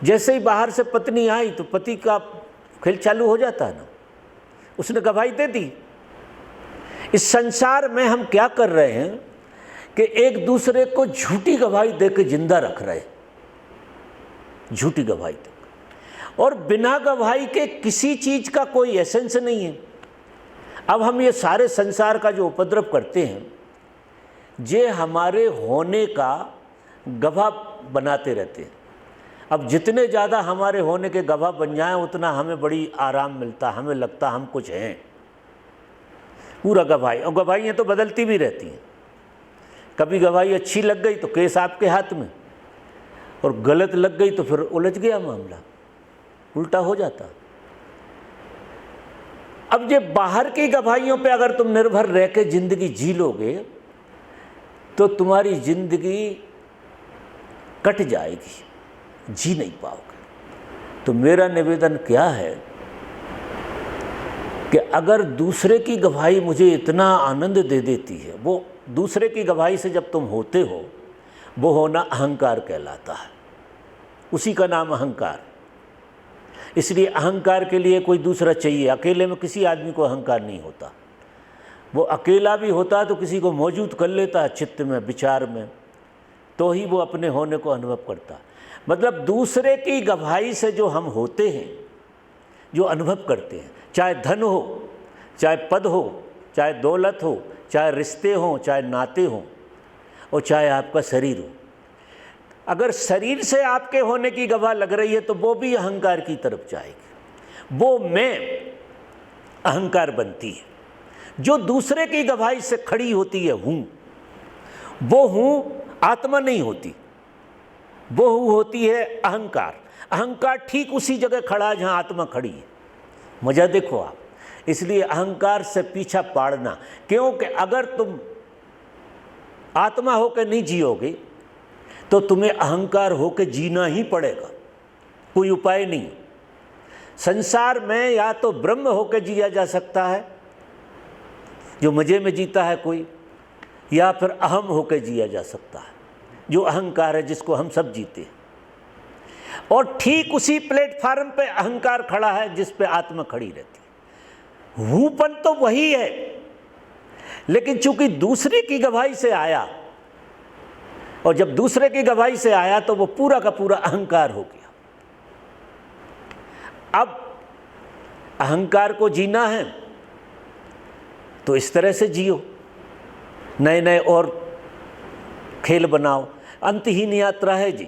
जैसे ही बाहर से पत्नी आई तो पति का खेल चालू हो जाता है ना, उसने गवाही दे दी। इस संसार में हम क्या कर रहे हैं कि एक दूसरे को झूठी गवाही देकर जिंदा रख रहे हैं, झूठी गवाही देकर। और बिना गवाही के किसी चीज का कोई एसेंस नहीं है। अब हम ये सारे संसार का जो उपद्रव करते हैं, ये हमारे होने का गवाह बनाते रहते हैं। अब जितने ज़्यादा हमारे होने के गवाह बन जाएं, उतना हमें बड़ी आराम मिलता, हमें लगता हम कुछ हैं। पूरा गवाही, और गवाहियाँ तो बदलती भी रहती हैं। कभी गवाही अच्छी लग गई तो केस आपके हाथ में, और गलत लग गई तो फिर उलझ गया मामला, उल्टा हो जाता। अब ये बाहर की गवाहियों पे अगर तुम निर्भर रह के जिंदगी जी लोगे तो तुम्हारी जिंदगी कट जाएगी, जी नहीं पाओगे। तो मेरा निवेदन क्या है कि अगर दूसरे की गवाही मुझे इतना आनंद दे देती है, वो दूसरे की गवाही से जब तुम होते हो, वो होना अहंकार कहलाता है, उसी का नाम अहंकार। इसलिए अहंकार के लिए कोई दूसरा चाहिए। अकेले में किसी आदमी को अहंकार नहीं होता। वो अकेला भी होता है तो किसी को मौजूद कर लेता है चित्त में, विचार में, तो ही वो अपने होने को अनुभव करता। मतलब दूसरे की गवाही से जो हम होते हैं, जो अनुभव करते हैं, चाहे धन हो, चाहे पद हो, चाहे दौलत हो, चाहे रिश्ते हों, चाहे नाते हों, और चाहे आपका शरीर हो, अगर शरीर से आपके होने की गवाह लग रही है तो वो भी अहंकार की तरफ जाएगी। वो मैं अहंकार बनती है। जो दूसरे की गवाही से खड़ी होती है हूँ, वो हूँ आत्मा नहीं होती, वो होती है अहंकार। अहंकार ठीक उसी जगह खड़ा है जहाँ आत्मा खड़ी है। मजा देखो आप। इसलिए अहंकार से पीछा पाड़ना, क्योंकि अगर तुम आत्मा होकर नहीं जियोगे तो तुम्हें अहंकार होकर जीना ही पड़ेगा, कोई उपाय नहीं। संसार में या तो ब्रह्म होकर जिया जा सकता है, जो मजे में जीता है कोई, या फिर अहम होकर जिया जा सकता है, जो अहंकार है जिसको हम सब जीते हैं। और ठीक उसी प्लेटफार्म पे अहंकार खड़ा है जिस पे आत्मा खड़ी रहती है। हूपन तो वही है, लेकिन चूंकि दूसरे की गवाही से आया, और जब दूसरे की गवाही से आया तो वो पूरा का पूरा अहंकार हो गया। अब अहंकार को जीना है तो इस तरह से जियो, नए नए और खेल बनाओ। अंतहीन यात्रा है जी।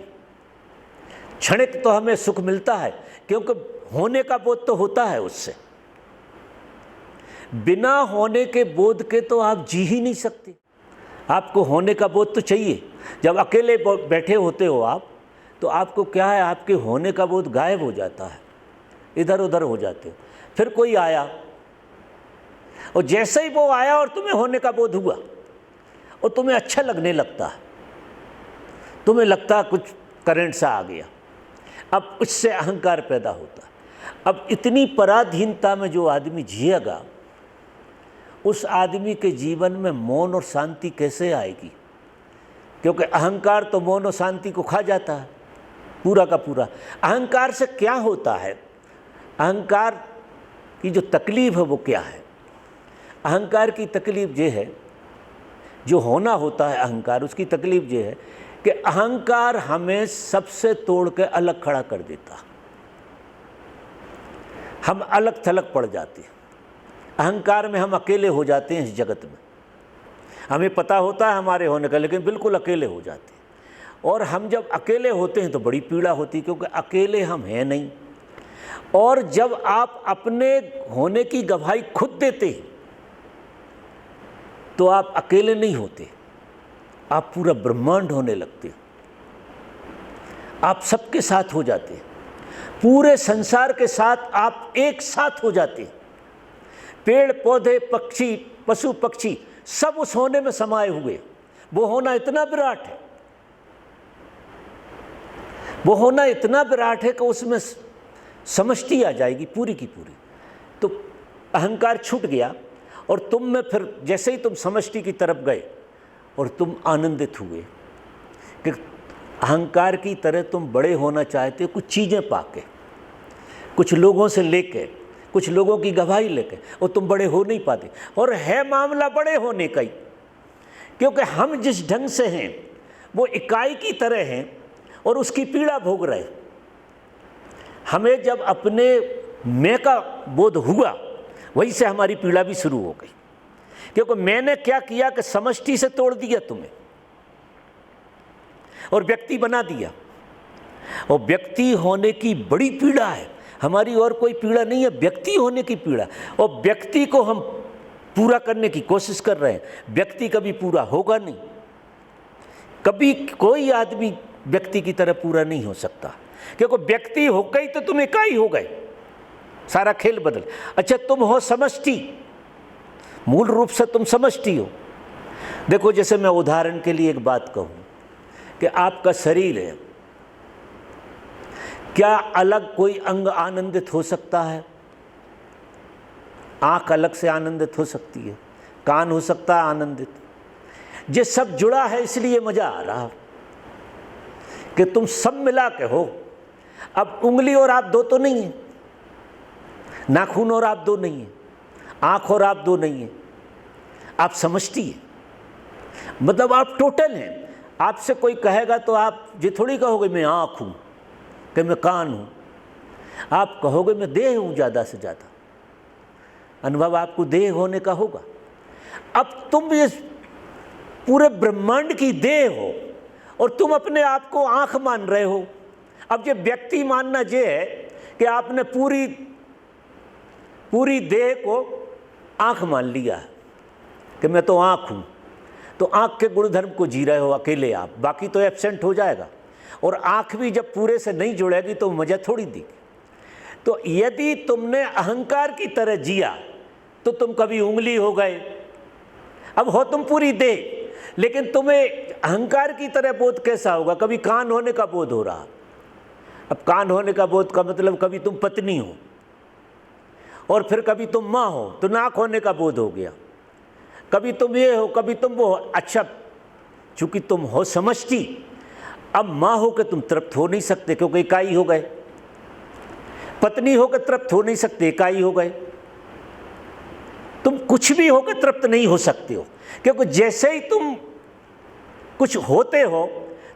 क्षणिक तो हमें सुख मिलता है, क्योंकि होने का बोध तो होता है उससे। बिना होने के बोध के तो आप जी ही नहीं सकते। आपको होने का बोध तो चाहिए। जब अकेले बैठे होते हो आप, तो आपको क्या है, आपके होने का बोध गायब हो जाता है, इधर उधर हो जाते हो। फिर कोई आया, और जैसे ही वो आया और तुम्हें होने का बोध हुआ, और तुम्हें अच्छा लगने लगता है, तुम्हें लगता है कुछ करंट सा आ गया, अब उससे अहंकार पैदा होता है। अब इतनी पराधीनता में जो आदमी जिएगा, उस आदमी के जीवन में मौन और शांति कैसे आएगी? क्योंकि अहंकार तो मौन और शांति को खा जाता है पूरा का पूरा। अहंकार से क्या होता है? अहंकार की जो तकलीफ है वो क्या है? अहंकार की तकलीफ ये है, जो होना होता है अहंकार, उसकी तकलीफ ये है कि अहंकार हमें सबसे तोड़ के अलग खड़ा कर देता। हम अलग थलग पड़ जाते हैं। अहंकार में हम अकेले हो जाते हैं इस जगत में। हमें पता होता है हमारे होने का, लेकिन बिल्कुल अकेले हो जाते हैं। और हम जब अकेले होते हैं तो बड़ी पीड़ा होती है, क्योंकि अकेले हम हैं नहीं। और जब आप अपने होने की गवाही खुद देते हैं तो आप अकेले नहीं होते, आप पूरा ब्रह्मांड होने लगते हैं। आप सबके साथ हो जाते हैं, पूरे संसार के साथ आप एक साथ हो जाते हैं। पेड़ पौधे, पक्षी, पशु पक्षी सब उस होने में समाये हुए। वो होना इतना विराट है, वो होना इतना विराट है कि उसमें समष्टि आ जाएगी पूरी की पूरी। तो अहंकार छूट गया, और तुम में फिर जैसे ही तुम समष्टि की तरफ गए और तुम आनंदित हुए कि अहंकार की तरह तुम बड़े होना चाहते हो, कुछ चीज़ें पाके, कुछ लोगों से लेके, कुछ लोगों की गवाही लेके, और तुम बड़े हो नहीं पाते। और है मामला बड़े होने का ही, क्योंकि हम जिस ढंग से हैं वो इकाई की तरह हैं और उसकी पीड़ा भोग रहे। हमें जब अपने मैं का बोध हुआ, वहीं से हमारी पीड़ा भी शुरू हो गई, क्योंकि मैंने क्या किया कि समष्टि से तोड़ दिया तुम्हें और व्यक्ति बना दिया। और व्यक्ति होने की बड़ी पीड़ा है हमारी, और कोई पीड़ा नहीं है, व्यक्ति होने की पीड़ा। और व्यक्ति को हम पूरा करने की कोशिश कर रहे हैं। व्यक्ति कभी पूरा होगा नहीं। कभी कोई आदमी व्यक्ति की तरह पूरा नहीं हो सकता, क्योंकि व्यक्ति हो गई तो तुम इकाई हो गए, सारा खेल बदल। अच्छा, तुम हो समष्टि, मूल रूप से तुम समष्टि हो। देखो, जैसे मैं उदाहरण के लिए एक बात कहूं कि आपका शरीर है, क्या अलग कोई अंग आनंदित हो सकता है? आंख अलग से आनंदित हो सकती है, कान हो सकता है आनंदित। ये सब जुड़ा है, इसलिए मजा आ रहा कि तुम सब मिला के हो। अब उंगली और आप दो तो नहीं है, नाखून और आप दो नहीं है, आंख और आप दो नहीं है, आप समष्टि है, मतलब आप टोटल हैं। आपसे कोई कहेगा तो आप ये थोड़ी कहोगे मैं आंख हूं कि मैं कान हूं, आप कहोगे मैं देह हूं। ज़्यादा से ज़्यादा अनुभव आपको देह होने का होगा। अब तुम ये पूरे ब्रह्मांड की देह हो और तुम अपने आप को आंख मान रहे हो। अब ये व्यक्ति मानना ये है कि आपने पूरी देह को आंख मान लिया है कि मैं तो आंख हूं, तो आंख के गुणधर्म को जी रहे हो अकेले आप, बाकी तो एब्सेंट हो जाएगा। और आंख भी जब पूरे से नहीं जुड़ेगी तो मजा थोड़ी देगी। तो यदि तुमने अहंकार की तरह जिया तो तुम कभी उंगली हो गए, अब हो तुम पूरी देह, लेकिन तुम्हें अहंकार की तरह बोध कैसा होगा? कभी कान होने का बोध हो रहा। अब कान होने का बोध का मतलब कभी तुम पत्नी हो और फिर कभी तुम माँ हो तो नाक होने का बोध हो गया, कभी तुम ये हो कभी तुम वो हो। अच्छा, चूंकि तुम हो समष्टि, अब माँ हो के तुम तृप्त हो नहीं सकते क्योंकि इकाई हो गए, पत्नी होकर तृप्त हो नहीं सकते, इकाई हो गए, तुम कुछ भी होकर तृप्त नहीं हो सकते हो, क्योंकि जैसे ही तुम कुछ होते हो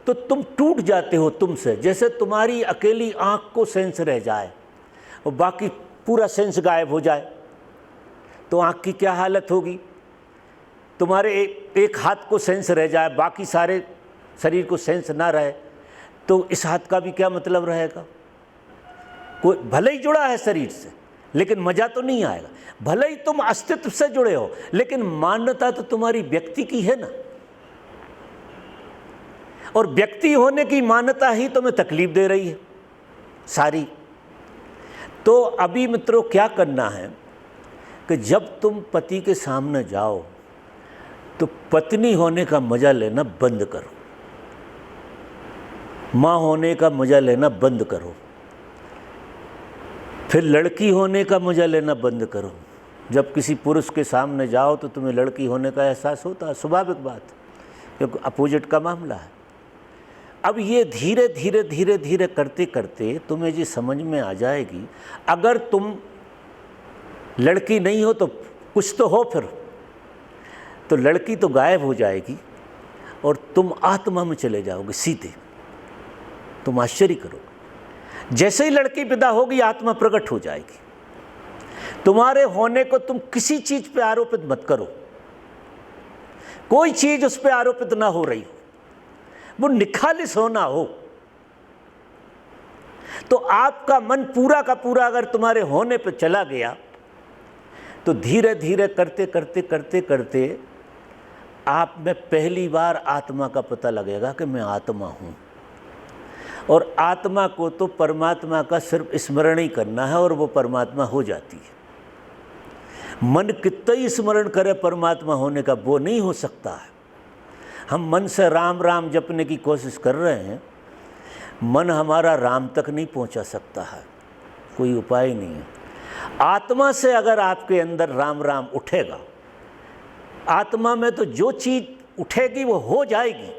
तो तुम टूट जाते हो तुमसे। जैसे तुम्हारी अकेली आंख को सेंस रह जाए और बाकी पूरा सेंस गायब हो जाए तो आंख की क्या हालत होगी? तुम्हारे एक हाथ को सेंस रह जाए, बाकी सारे शरीर को सेंस ना रहे तो इस हाथ का भी क्या मतलब रहेगा? कोई भले ही जुड़ा है शरीर से लेकिन मजा तो नहीं आएगा। भले ही तुम अस्तित्व से जुड़े हो लेकिन मान्यता तो तुम्हारी व्यक्ति की है ना, और व्यक्ति होने की मान्यता ही तुम्हें तकलीफ दे रही है सारी। तो अभी मित्रों क्या करना है कि जब तुम पति के सामने जाओ तो पत्नी होने का मजा लेना बंद करो, माँ होने का मजा लेना बंद करो, फिर लड़की होने का मजा लेना बंद करो। जब किसी पुरुष के सामने जाओ तो तुम्हें लड़की होने का एहसास होता है, स्वाभाविक बात, क्योंकि अपोजिट का मामला है। अब ये धीरे धीरे धीरे धीरे करते करते तुम्हें ये समझ में आ जाएगी, अगर तुम लड़की नहीं हो तो कुछ तो हो, फिर तो लड़की तो गायब हो जाएगी और तुम आत्मा में चले जाओगे सीधे। तुम आश्चर्य करोगे, जैसे ही लड़की पैदा होगी आत्मा प्रकट हो जाएगी। तुम्हारे होने को तुम किसी चीज पे आरोपित मत करो, कोई चीज उस पर आरोपित ना हो रही हो, वो निखालिस होना हो। तो आपका मन पूरा का पूरा अगर तुम्हारे होने पे चला गया तो धीरे धीरे करते करते करते करते आप में पहली बार आत्मा का पता लगेगा कि मैं आत्मा हूं। और आत्मा को तो परमात्मा का सिर्फ स्मरण ही करना है और वो परमात्मा हो जाती है। मन कितना ही स्मरण करे परमात्मा होने का, वो नहीं हो सकता है। हम मन से राम राम जपने की कोशिश कर रहे हैं, मन हमारा राम तक नहीं पहुंचा सकता है, कोई उपाय नहीं है। आत्मा से अगर आपके अंदर राम राम उठेगा, आत्मा में तो जो चीज़ उठेगी वो हो जाएगी,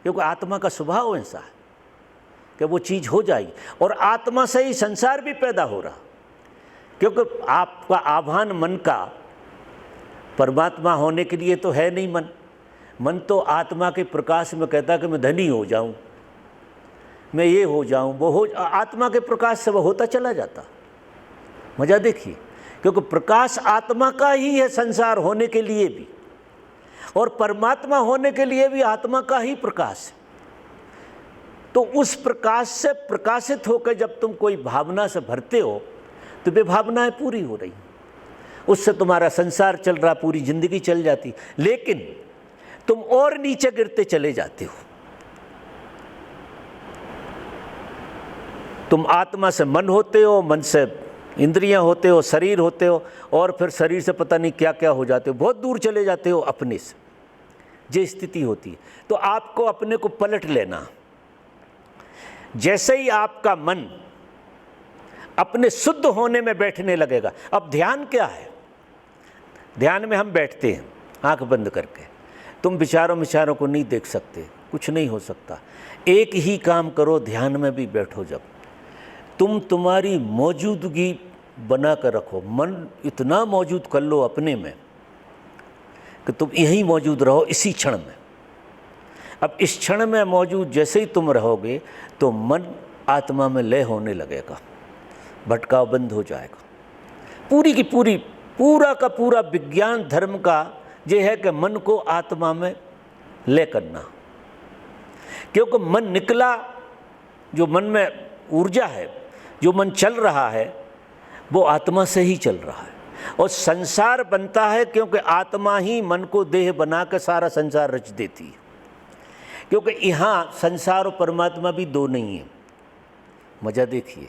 क्योंकि आत्मा का स्वभाव ऐसा है कि वो चीज़ हो जाएगी। और आत्मा से ही संसार भी पैदा हो रहा, क्योंकि आपका आभान मन का परमात्मा होने के लिए तो है नहीं। मन तो आत्मा के प्रकाश में कहता है कि मैं धनी हो जाऊं, मैं ये हो जाऊं, वो हो। आत्मा के प्रकाश से वो होता चला जाता। मजा देखिए, क्योंकि प्रकाश आत्मा का ही है संसार होने के लिए भी, और परमात्मा होने के लिए भी आत्मा का ही प्रकाश है। तो उस प्रकाश से प्रकाशित होकर जब तुम कोई भावना से भरते हो तो वे भावनाएं पूरी हो रही, उससे तुम्हारा संसार चल रहा, पूरी जिंदगी चल जाती, लेकिन तुम और नीचे गिरते चले जाते हो। तुम आत्मा से मन होते हो, मन से इंद्रियां होते हो, शरीर होते हो, और फिर शरीर से पता नहीं क्या क्या हो जाते हो, बहुत दूर चले जाते हो अपने से। ये स्थिति होती है। तो आपको अपने को पलट लेना। जैसे ही आपका मन अपने शुद्ध होने में बैठने लगेगा। अब ध्यान क्या है? ध्यान में हम बैठते हैं आंख बंद करके, तुम विचारों को नहीं देख सकते, कुछ नहीं हो सकता। एक ही काम करो, ध्यान में भी बैठो, जब तुम तुम्हारी मौजूदगी बना कर रखो, मन इतना मौजूद कर लो अपने में कि तुम यहीं मौजूद रहो इसी क्षण में। अब इस क्षण में मौजूद जैसे ही तुम रहोगे तो मन आत्मा में लय होने लगेगा, भटकाव बंद हो जाएगा। पूरी की पूरी, पूरा का पूरा विज्ञान धर्म का ये है कि मन को आत्मा में लय करना। क्योंकि मन निकला, जो मन में ऊर्जा है, जो मन चल रहा है, वो आत्मा से ही चल रहा है। और संसार बनता है क्योंकि आत्मा ही मन को देह बना के सारा संसार रच देती है। क्योंकि यहाँ संसार और परमात्मा भी दो नहीं है। मजा देखिए,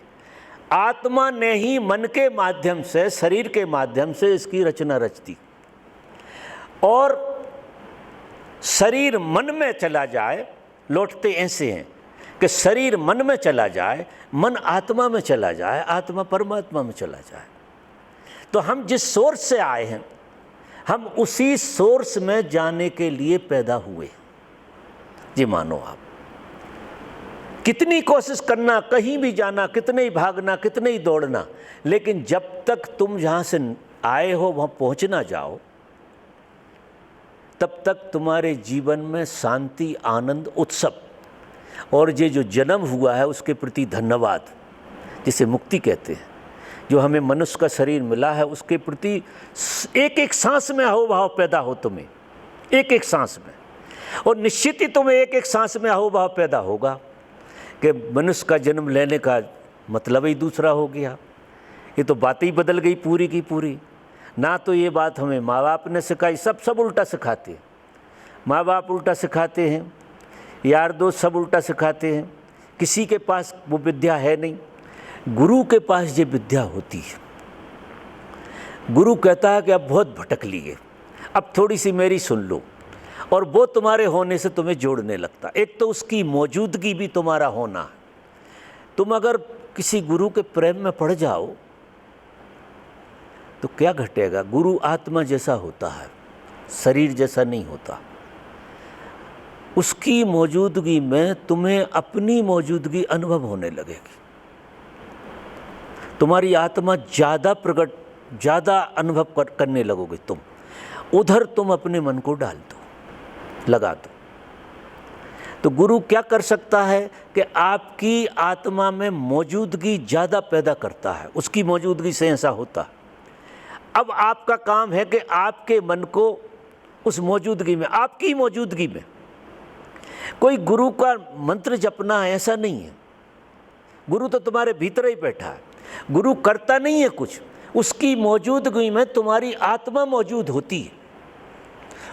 आत्मा ने ही मन के माध्यम से, शरीर के माध्यम से इसकी रचना रच दी। और शरीर मन में चला जाए, लौटते ऐसे हैं कि शरीर मन में चला जाए, मन आत्मा में चला जाए, आत्मा परमात्मा में चला जाए। तो हम जिस सोर्स से आए हैं, हम उसी सोर्स में जाने के लिए पैदा हुए। ये मानो आप कितनी कोशिश करना, कहीं भी जाना, कितने ही भागना, कितने ही दौड़ना, लेकिन जब तक तुम जहाँ से आए हो वहाँ पहुँच ना जाओ, तब तक तुम्हारे जीवन में शांति, आनंद, उत्सव और ये जो जन्म हुआ है उसके प्रति धन्यवाद, जिसे मुक्ति कहते हैं, जो हमें मनुष्य का शरीर मिला है, उसके प्रति एक एक सांस में अहोभाव पैदा हो तुम्हें, एक एक सांस में। और निश्चित ही तुम्हें एक एक सांस में अहोभाव पैदा होगा कि मनुष्य का जन्म लेने का मतलब ही दूसरा हो गया। ये तो बात ही बदल गई पूरी की पूरी। ना तो ये बात हमें माँ बाप ने सिखाई, सब उल्टा सिखाते हैं। माँ बाप उल्टा सिखाते हैं, यार दोस्त सब उल्टा सिखाते हैं। किसी के पास वो विद्या है नहीं, गुरु के पास ये विद्या होती है। गुरु कहता है कि अब बहुत भटक लिए, अब थोड़ी सी मेरी सुन लो, और वो तुम्हारे होने से तुम्हें जोड़ने लगता। एक तो उसकी मौजूदगी भी तुम्हारा होना है। तुम अगर किसी गुरु के प्रेम में पड़ जाओ तो क्या घटेगा? गुरु आत्मा जैसा होता है, शरीर जैसा नहीं होता। उसकी मौजूदगी में तुम्हें अपनी मौजूदगी अनुभव होने लगेगी। तुम्हारी आत्मा ज़्यादा प्रकट, ज़्यादा अनुभव करने लगोगे तुम। उधर तुम अपने मन को डाल दो, लगा दो। तो गुरु क्या कर सकता है कि आपकी आत्मा में मौजूदगी ज़्यादा पैदा करता है, उसकी मौजूदगी से ऐसा होता है। अब आपका काम है कि आपके मन को उस मौजूदगी में, आपकी मौजूदगी में, कोई गुरु का मंत्र जपना है ऐसा नहीं है। गुरु तो तुम्हारे भीतर ही बैठा है। गुरु करता नहीं है कुछ, उसकी मौजूदगी में तुम्हारी आत्मा मौजूद होती है,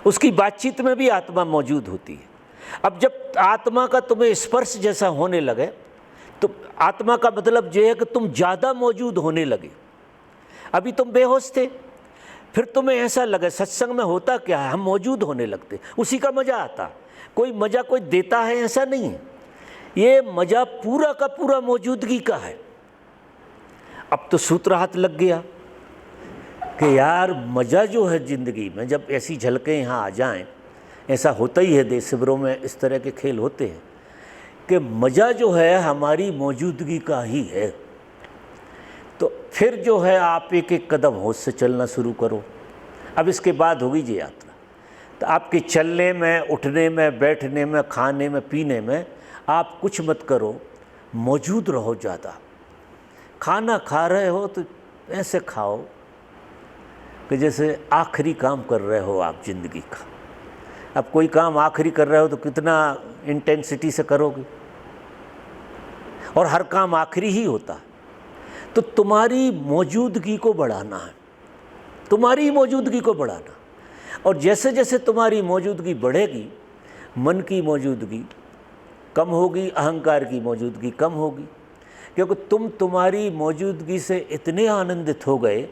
उसकी बातचीत में भी आत्मा मौजूद होती है। अब जब आत्मा का तुम्हें स्पर्श जैसा होने लगे तो आत्मा का मतलब यह है कि तुम ज़्यादा मौजूद होने लगे। अभी तुम बेहोश थे, फिर तुम्हें ऐसा लगे, सत्संग में होता क्या है, हम मौजूद होने लगते, उसी का मज़ा आता। कोई मज़ा कोई देता है ऐसा नहीं है, ये मज़ा पूरा का पूरा मौजूदगी का है। अब तो सूत्र हाथ लग गया कि यार मज़ा जो है ज़िंदगी में, जब ऐसी झलकें यहाँ आ जाएं, ऐसा होता ही है, देश शिविरों में इस तरह के खेल होते हैं कि मज़ा जो है हमारी मौजूदगी का ही है। तो फिर जो है आप एक एक कदम होश से चलना शुरू करो। अब इसके बाद होगी ये यात्रा। तो आपके चलने में, उठने में, बैठने में, खाने में, पीने में आप कुछ मत करो, मौजूद रहो ज़्यादा। खाना खा रहे हो तो ऐसे खाओ कि जैसे आखिरी काम कर रहे हो आप ज़िंदगी का। अब कोई काम आखिरी कर रहे हो तो कितना इंटेंसिटी से करोगे, और हर काम आखिरी ही होता है। तो तुम्हारी मौजूदगी को बढ़ाना है, तुम्हारी मौजूदगी को बढ़ाना। और जैसे जैसे तुम्हारी मौजूदगी बढ़ेगी, मन की मौजूदगी कम होगी, अहंकार की मौजूदगी कम होगी। क्योंकि तुम तुम्हारी मौजूदगी से इतने आनंदित हो गए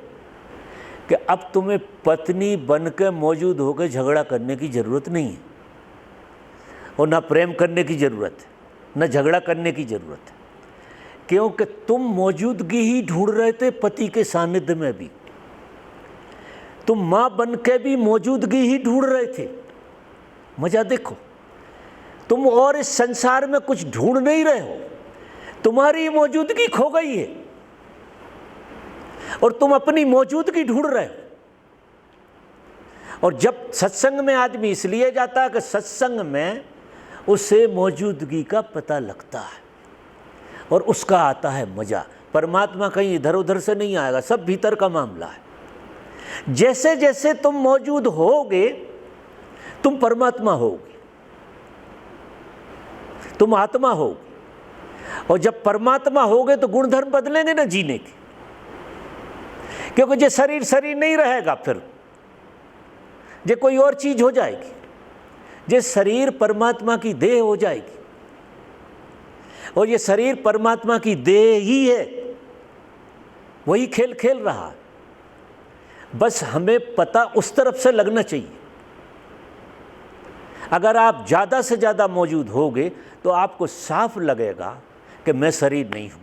कि अब तुम्हें पत्नी बनकर मौजूद होकर झगड़ा करने की ज़रूरत नहीं है, और ना प्रेम करने की ज़रूरत है, ना झगड़ा करने की ज़रूरत है, क्योंकि तुम मौजूदगी ही ढूंढ रहे थे पति के सानिध्य में भी। तुम माँ बन के भी मौजूदगी ही ढूंढ रहे थे। मज़ा देखो, तुम और इस संसार में कुछ ढूंढ नहीं रहे हो, तुम्हारी मौजूदगी खो गई है और तुम अपनी मौजूदगी ढूंढ रहे हो। और जब सत्संग में आदमी इसलिए जाता है कि सत्संग में उसे मौजूदगी का पता लगता है और उसका आता है मज़ा। परमात्मा कहीं इधर उधर से नहीं आएगा, सब भीतर का मामला है। जैसे जैसे तुम मौजूद होगे तुम परमात्मा होगे, तुम आत्मा होगे, और जब परमात्मा होगे तो गुणधर्म बदलेंगे ना जीने के, क्योंकि ये शरीर शरीर नहीं रहेगा, फिर ये कोई और चीज हो जाएगी। ये शरीर परमात्मा की देह हो जाएगी, और ये शरीर परमात्मा की देह ही है, वही खेल खेल रहा है। बस हमें पता उस तरफ से लगना चाहिए। अगर आप ज़्यादा से ज़्यादा मौजूद होगे तो आपको साफ लगेगा कि मैं शरीर नहीं हूँ,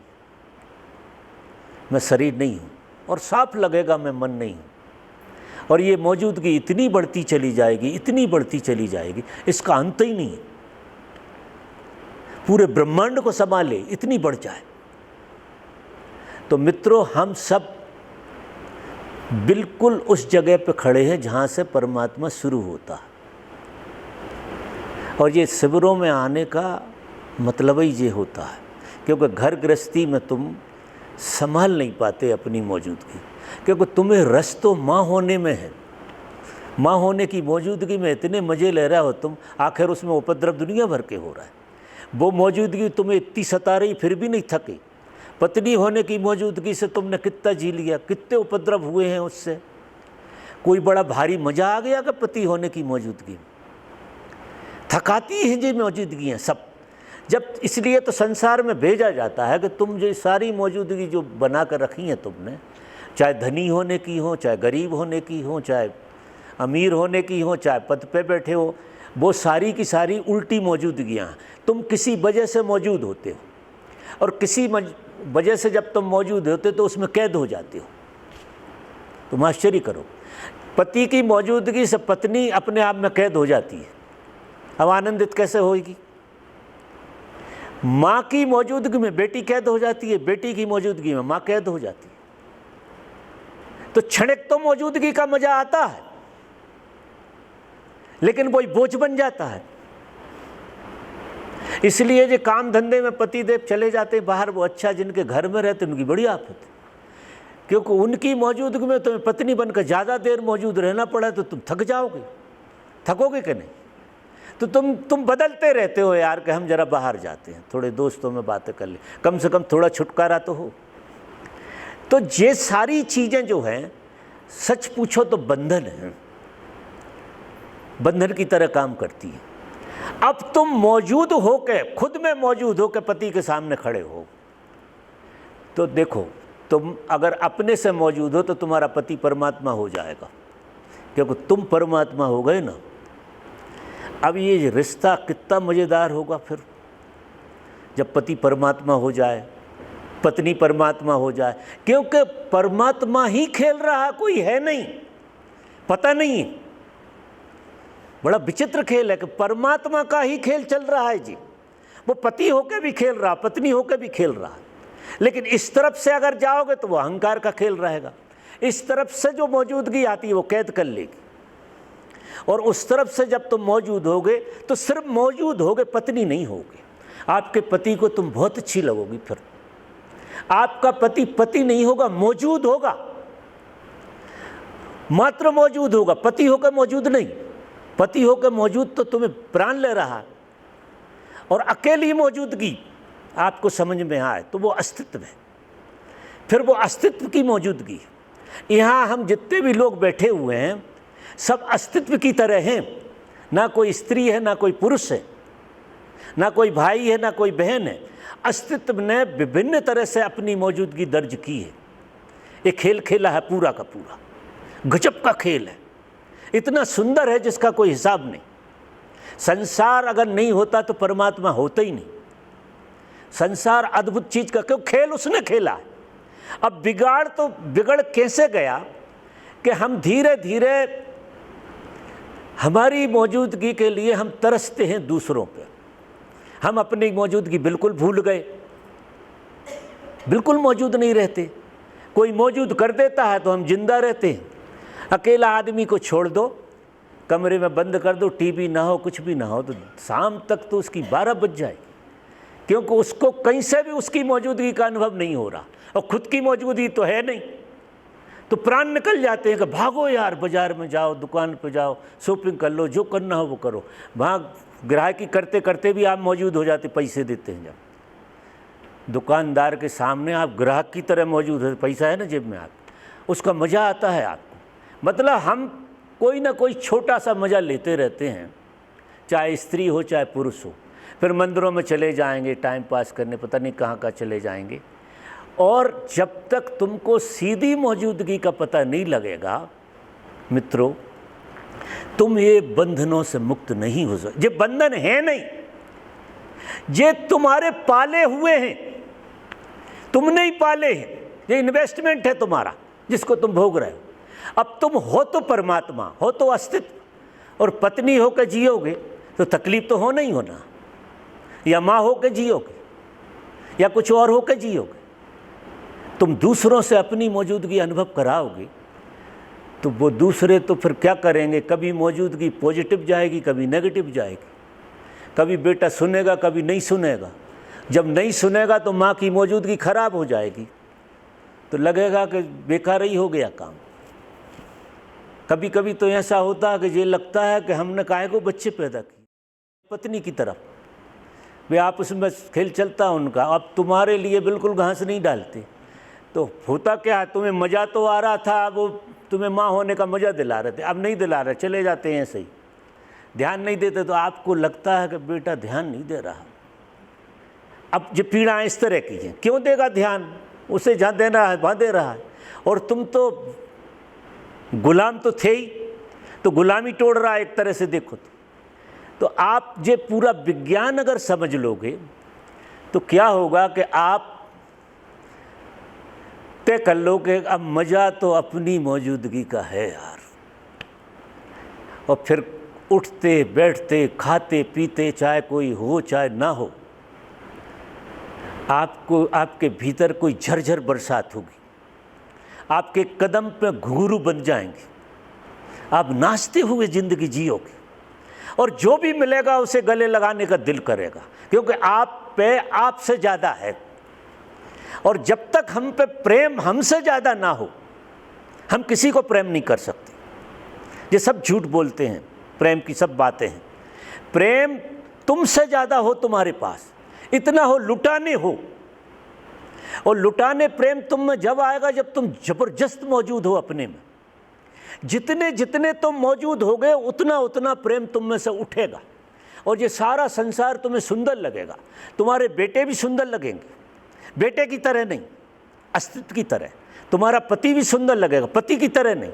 मैं शरीर नहीं हूँ, और साफ लगेगा मैं मन नहीं हूँ। और ये मौजूदगी इतनी बढ़ती चली जाएगी, इतनी बढ़ती चली जाएगी, इसका अंत ही नहीं है। पूरे ब्रह्मांड को संभाले इतनी बढ़ जाए। तो मित्रों, हम सब बिल्कुल उस जगह पे खड़े हैं जहाँ से परमात्मा शुरू होता है। और ये शिविरों में आने का मतलब ही ये होता है, क्योंकि घर गृहस्थी में तुम संभाल नहीं पाते अपनी मौजूदगी, क्योंकि तुम्हें रस तो माँ होने में है। माँ होने की मौजूदगी में इतने मज़े ले रहे हो तुम, आखिर उसमें उपद्रव दुनिया भर के हो रहा है। वो मौजूदगी तुम्हें इतनी सता रही फिर भी नहीं थकी। पत्नी होने की मौजूदगी से तुमने कितना जी लिया, कितने उपद्रव हुए हैं उससे। कोई बड़ा भारी मज़ा आ गया कि पति होने की मौजूदगी में? थकाती हैं जी मौजूदगियाँ सब। जब इसलिए तो संसार में भेजा जाता है कि तुम जो सारी मौजूदगी जो बना कर रखी है तुमने, चाहे धनी होने की हो, चाहे गरीब होने की हो, चाहे अमीर होने की हो, चाहे पद पे बैठे हो, वो सारी की सारी उल्टी मौजूदगियाँ। तुम किसी वजह से मौजूद होते हो, और किसी वजह से जब तुम मौजूद होते तो उसमें कैद हो जाते हो। तुम आश्चर्य करो, पति की मौजूदगी से पत्नी अपने आप में कैद हो जाती है। अब आनंदित कैसे होगी? माँ की मौजूदगी में बेटी कैद हो जाती है, बेटी की मौजूदगी में माँ कैद हो जाती है। तो क्षणिक तो मौजूदगी का मजा आता है, लेकिन वही बोझ बन जाता है। इसलिए जो काम धंधे में पतिदेव चले जाते बाहर, वो अच्छा, जिनके घर में रहते उनकी बड़ी आफत है, क्योंकि उनकी मौजूदगी में तुम्हें पत्नी बनकर ज़्यादा देर मौजूद रहना पड़ा तो तुम थक जाओगे। थकोगे कि नहीं? तो तुम बदलते रहते हो यार कि हम जरा बाहर जाते हैं, थोड़े दोस्तों में बातें कर ले, कम से कम थोड़ा छुटकारा तो हो। तो ये सारी चीज़ें जो हैं, सच पूछो तो बंधन है, बंधन की तरह काम करती है। अब तुम मौजूद होके, खुद में मौजूद होके पति के सामने खड़े हो, तो देखो, तुम अगर अपने से मौजूद हो तो तुम्हारा पति परमात्मा हो जाएगा, क्योंकि तुम परमात्मा हो गए ना। अब ये रिश्ता कितना मज़ेदार होगा फिर, जब पति परमात्मा हो जाए, पत्नी परमात्मा हो जाए, क्योंकि परमात्मा ही खेल रहा, कोई है नहीं, पता नहीं। बड़ा विचित्र खेल है कि परमात्मा का ही खेल चल रहा है जी। वो पति होकर भी खेल रहा, पत्नी होकर भी खेल रहा है, लेकिन इस तरफ से अगर जाओगे तो वो अहंकार का खेल रहेगा। इस तरफ से जो मौजूदगी आती है वो कैद कर लेगी, और उस तरफ से जब तुम मौजूद होगे तो सिर्फ मौजूद होगे, पत्नी नहीं होगे। आपके पति को तुम बहुत अच्छी लगोगी, फिर आपका पति पति नहीं होगा, मौजूद होगा, मात्र मौजूद होगा, पति होकर मौजूद नहीं। पति होकर मौजूद तो तुम्हें प्राण ले रहा, और अकेली मौजूदगी आपको समझ में आए तो वो अस्तित्व है, फिर वो अस्तित्व की मौजूदगी। यहाँ हम जितने भी लोग बैठे हुए हैं सब अस्तित्व की तरह हैं, ना कोई स्त्री है, ना कोई पुरुष है, ना कोई भाई है, ना कोई बहन है। अस्तित्व ने विभिन्न तरह से अपनी मौजूदगी दर्ज की है। एक खेल खेला है पूरा का पूरा, गजब का खेल है, इतना सुंदर है जिसका कोई हिसाब नहीं। संसार अगर नहीं होता तो परमात्मा होता ही नहीं। संसार अद्भुत चीज का, क्यों खेल उसने खेला है। अब बिगाड़ तो बिगड़ कैसे गया कि हम धीरे धीरे हमारी मौजूदगी के लिए हम तरसते हैं दूसरों पे। हम अपनी मौजूदगी बिल्कुल भूल गए, बिल्कुल मौजूद नहीं रहते। कोई मौजूद कर देता है तो हम जिंदा रहते हैं। अकेला आदमी को छोड़ दो, कमरे में बंद कर दो, टीवी ना हो, कुछ भी ना हो, तो शाम तक तो उसकी 12 बज जाए, क्योंकि उसको कहीं से भी उसकी मौजूदगी का अनुभव नहीं हो रहा और खुद की मौजूदगी तो है नहीं। तो प्राण निकल जाते हैं कि भागो यार, बाजार में जाओ, दुकान पे जाओ, शॉपिंग कर लो, जो करना हो वो करो। वहाँ ग्राहकी करते करते भी आप मौजूद हो जाते, पैसे देते हैं जब दुकानदार के सामने आप ग्राहक की तरह मौजूद हो, पैसा है ना जेब में, आप उसका मज़ा आता है आपको। मतलब हम कोई ना कोई छोटा सा मज़ा लेते रहते हैं, चाहे स्त्री हो चाहे पुरुष हो। फिर मंदिरों में चले जाएंगे टाइम पास करने, पता नहीं कहाँ कहाँ चले जाएंगे। और जब तक तुमको सीधी मौजूदगी का पता नहीं लगेगा मित्रों, तुम ये बंधनों से मुक्त नहीं हो सकते। ये बंधन है नहीं, ये तुम्हारे पाले हुए हैं, तुमने ही पाले हैं। ये इन्वेस्टमेंट है तुम्हारा जिसको तुम भोग रहे हो। अब तुम हो तो परमात्मा, हो तो अस्तित्व, और पत्नी होकर जियोगे तो तकलीफ तो होना ही होना, या माँ होकर जियोगे या कुछ और होकर जियोगे। तुम दूसरों से अपनी मौजूदगी अनुभव कराओगे तो वो दूसरे तो फिर क्या करेंगे, कभी मौजूदगी पॉजिटिव जाएगी, कभी नेगेटिव जाएगी। कभी बेटा सुनेगा, कभी नहीं सुनेगा। जब नहीं सुनेगा तो माँ की मौजूदगी खराब हो जाएगी, तो लगेगा कि बेकार ही हो गया काम। कभी कभी तो ऐसा होता है कि ये लगता है कि हमने काहे को बच्चे पैदा किए। पत्नी की तरफ वे आपस में खेल चलता उनका, अब तुम्हारे लिए बिल्कुल घास नहीं डालते। तो होता क्या है, तुम्हें मज़ा तो आ रहा था, वो तुम्हें माँ होने का मज़ा दिला रहे थे, अब नहीं दिला रहे, चले जाते हैं ऐसे ही, ध्यान नहीं देते। तो आपको लगता है कि बेटा ध्यान नहीं दे रहा। अब ये पीड़ा इस तरह की है, क्यों देगा ध्यान, उसे जहाँ देना है वहाँ दे रहा है। और तुम तो गुलाम तो थे ही, तो गुलामी तोड़ रहा है एक तरह से देखो तो आप ये पूरा विज्ञान अगर समझ लोगे तो क्या होगा कि आप तय कर लो कि अब मज़ा तो अपनी मौजूदगी का है यार। और फिर उठते बैठते खाते पीते, चाहे कोई हो चाहे ना हो, आपको आपके भीतर कोई झरझर बरसात होगी, आपके कदम पे घुंघरू बन जाएंगे, आप नाचते हुए ज़िंदगी जियोगे और जो भी मिलेगा उसे गले लगाने का दिल करेगा, क्योंकि आप पे आपसे ज़्यादा है। और जब तक हम पे प्रेम हमसे ज़्यादा ना हो, हम किसी को प्रेम नहीं कर सकते। ये सब झूठ बोलते हैं, प्रेम की सब बातें हैं। प्रेम तुमसे ज़्यादा हो, तुम्हारे पास इतना हो, लुटाने हो। और लुटाने प्रेम तुम में जब आएगा जब तुम जबरदस्त मौजूद हो अपने में। जितने जितने तुम मौजूद हो गए उतना उतना प्रेम तुम में से उठेगा और ये सारा संसार तुम्हें सुंदर लगेगा। तुम्हारे बेटे भी सुंदर लगेंगे, बेटे की तरह नहीं, अस्तित्व की तरह। तुम्हारा पति भी सुंदर लगेगा, पति की तरह नहीं,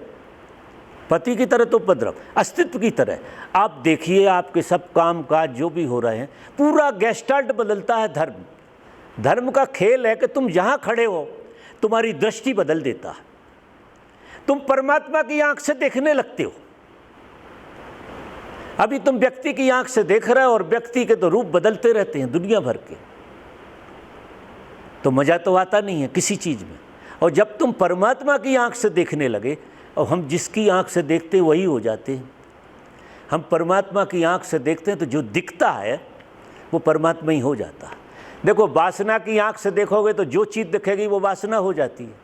पति की तरह तो उपद्रव, अस्तित्व की तरह। आप देखिए आपके सब काम काज जो भी हो रहे हैं, पूरा गेस्टाल्ट बदलता है धर्म। धर्म का खेल है कि तुम जहाँ खड़े हो तुम्हारी दृष्टि बदल देता है, तुम परमात्मा की आंख से देखने लगते हो। अभी तुम व्यक्ति की आंख से देख रहे हो और व्यक्ति के तो रूप बदलते रहते हैं दुनिया भर के, तो मज़ा तो आता नहीं है किसी चीज़ में। और जब तुम परमात्मा की आंख से देखने लगे, और हम जिसकी आंख से देखते वही हो जाते हैं। हम परमात्मा की आंख से देखते हैं तो जो दिखता है वो परमात्मा ही हो जाता है। देखो, वासना की आंख से देखोगे तो जो चीज़ दिखेगी वो वासना हो जाती है।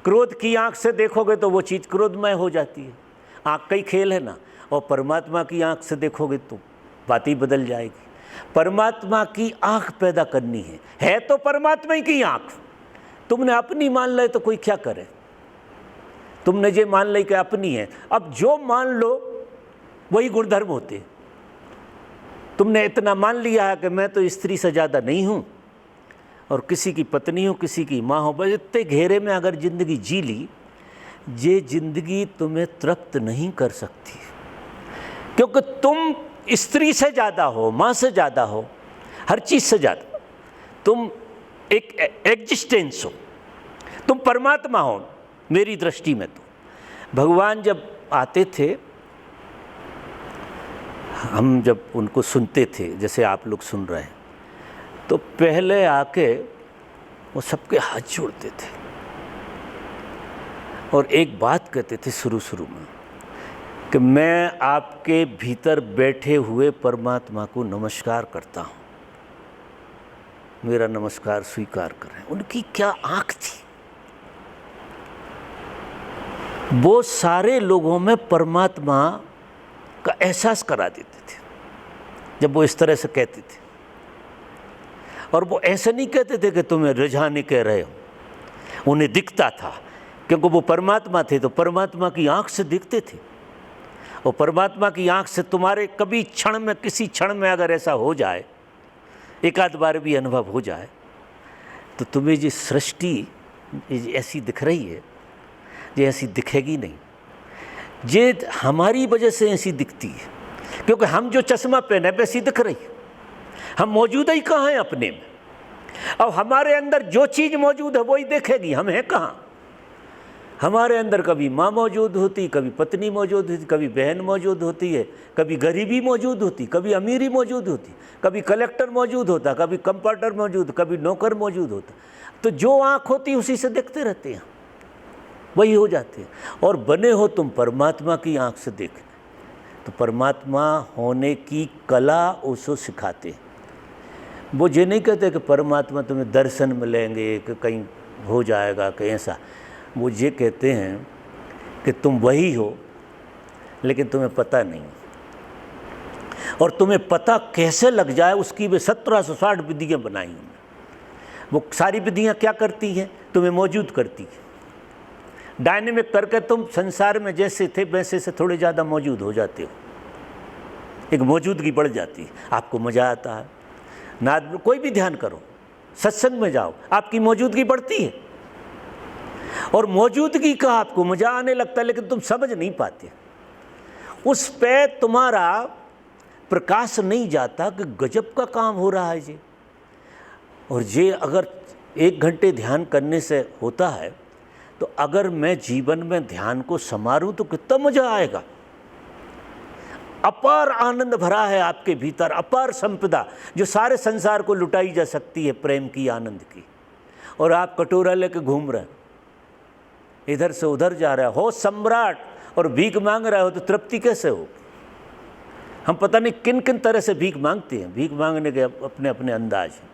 क्रोध की आंख से देखोगे तो वो चीज़ क्रोधमय हो जाती है। आंख का ही खेल है ना। और परमात्मा की आंख से देखोगे तो बात ही बदल जाएगी। परमात्मा की आंख पैदा करनी है तो परमात्मा ही की आंख। तुमने अपनी मान ले तो कोई क्या करे, तुमने ये मान ली कि अपनी है। अब जो मान लो वही गुणधर्म होते। तुमने इतना मान लिया है कि मैं तो स्त्री से ज़्यादा नहीं हूँ, और किसी की पत्नी हो, किसी की माँ हो, बस इतने घेरे में अगर ज़िंदगी जी ली, ये ज़िंदगी तुम्हें तृप्त नहीं कर सकती, क्योंकि तुम स्त्री से ज़्यादा हो, माँ से ज़्यादा हो, हर चीज़ से ज़्यादा तुम एक एग्जिस्टेंस हो, तुम परमात्मा हो मेरी दृष्टि में। तो भगवान जब आते थे, हम जब उनको सुनते थे जैसे आप लोग सुन रहे हैं, तो पहले आके वो सबके हाथ जोड़ते थे और एक बात कहते थे शुरू में कि मैं आपके भीतर बैठे हुए परमात्मा को नमस्कार करता हूँ, मेरा नमस्कार स्वीकार करें। उनकी क्या आँख थी, वो सारे लोगों में परमात्मा का एहसास करा देते थे जब वो इस तरह से कहते थे। और वो ऐसे नहीं कहते थे कि तुम्हें रिझाने कह रहे हो, उन्हें दिखता था, क्योंकि वो परमात्मा थे, तो परमात्मा की आँख से दिखते थे। और परमात्मा की आँख से तुम्हारे कभी क्षण में, किसी क्षण में अगर ऐसा हो जाए, एक आध बार भी अनुभव हो जाए, तो तुम्हें ये सृष्टि ऐसी दिख रही है, ये ऐसी दिखेगी नहीं, ये हमारी वजह से ऐसी दिखती है, क्योंकि हम जो चश्मा पहने वैसी दिख रही है। हम मौजूद ही कहाँ हैं अपने में, अब हमारे अंदर जो चीज़ मौजूद है वही देखेगी, हम हैं कहाँ। हमारे अंदर कभी माँ मौजूद होती, कभी पत्नी मौजूद होती, कभी बहन मौजूद होती है, कभी गरीबी मौजूद होती, कभी अमीरी मौजूद होती, कभी कलेक्टर मौजूद होता, कभी कंपाउंडर मौजूद, कभी नौकर मौजूद होता। तो जो आँख होती उसी से देखते रहते हैं, वही हो जाते हैं। और बने हो तुम परमात्मा की आँख से देखने, तो परमात्मा होने की कला उसको सिखाते हैं। वो ये नहीं कहते कि परमात्मा तुम्हें दर्शन मिलेंगे, कि कहीं हो जाएगा, कि ऐसा। वो ये कहते हैं कि तुम वही हो, लेकिन तुम्हें पता नहीं, और तुम्हें पता कैसे लग जाए उसकी भी 1760 विधियाँ बनाई उन्होंने। वो सारी विधियाँ क्या करती हैं, तुम्हें मौजूद करती है, डायनेमिक करके तुम संसार में जैसे थे वैसे से थोड़े ज़्यादा मौजूद हो जाते हो, एक मौजूदगी बढ़ जाती है, आपको मज़ा आता है। नाद कोई भी ध्यान करो, सत्संग में जाओ, आपकी मौजूदगी बढ़ती है, और मौजूदगी का आपको मज़ा आने लगता है, लेकिन तुम समझ नहीं पाते, उस पे तुम्हारा प्रकाश नहीं जाता कि गजब का काम हो रहा है ये। और ये अगर 1 घंटे ध्यान करने से होता है, तो अगर मैं जीवन में ध्यान को समारूं तो कितना मज़ा आएगा। अपार आनंद भरा है आपके भीतर, अपार संपदा जो सारे संसार को लुटाई जा सकती है, प्रेम की, आनंद की। और आप कटोरा लेके घूम रहे, इधर से उधर जा रहे हो सम्राट, और भीख मांग रहे हो, तो तृप्ति कैसे हो। हम पता नहीं किन किन तरह से भीख मांगते हैं, भीख मांगने के अपने अपने अंदाज हैं।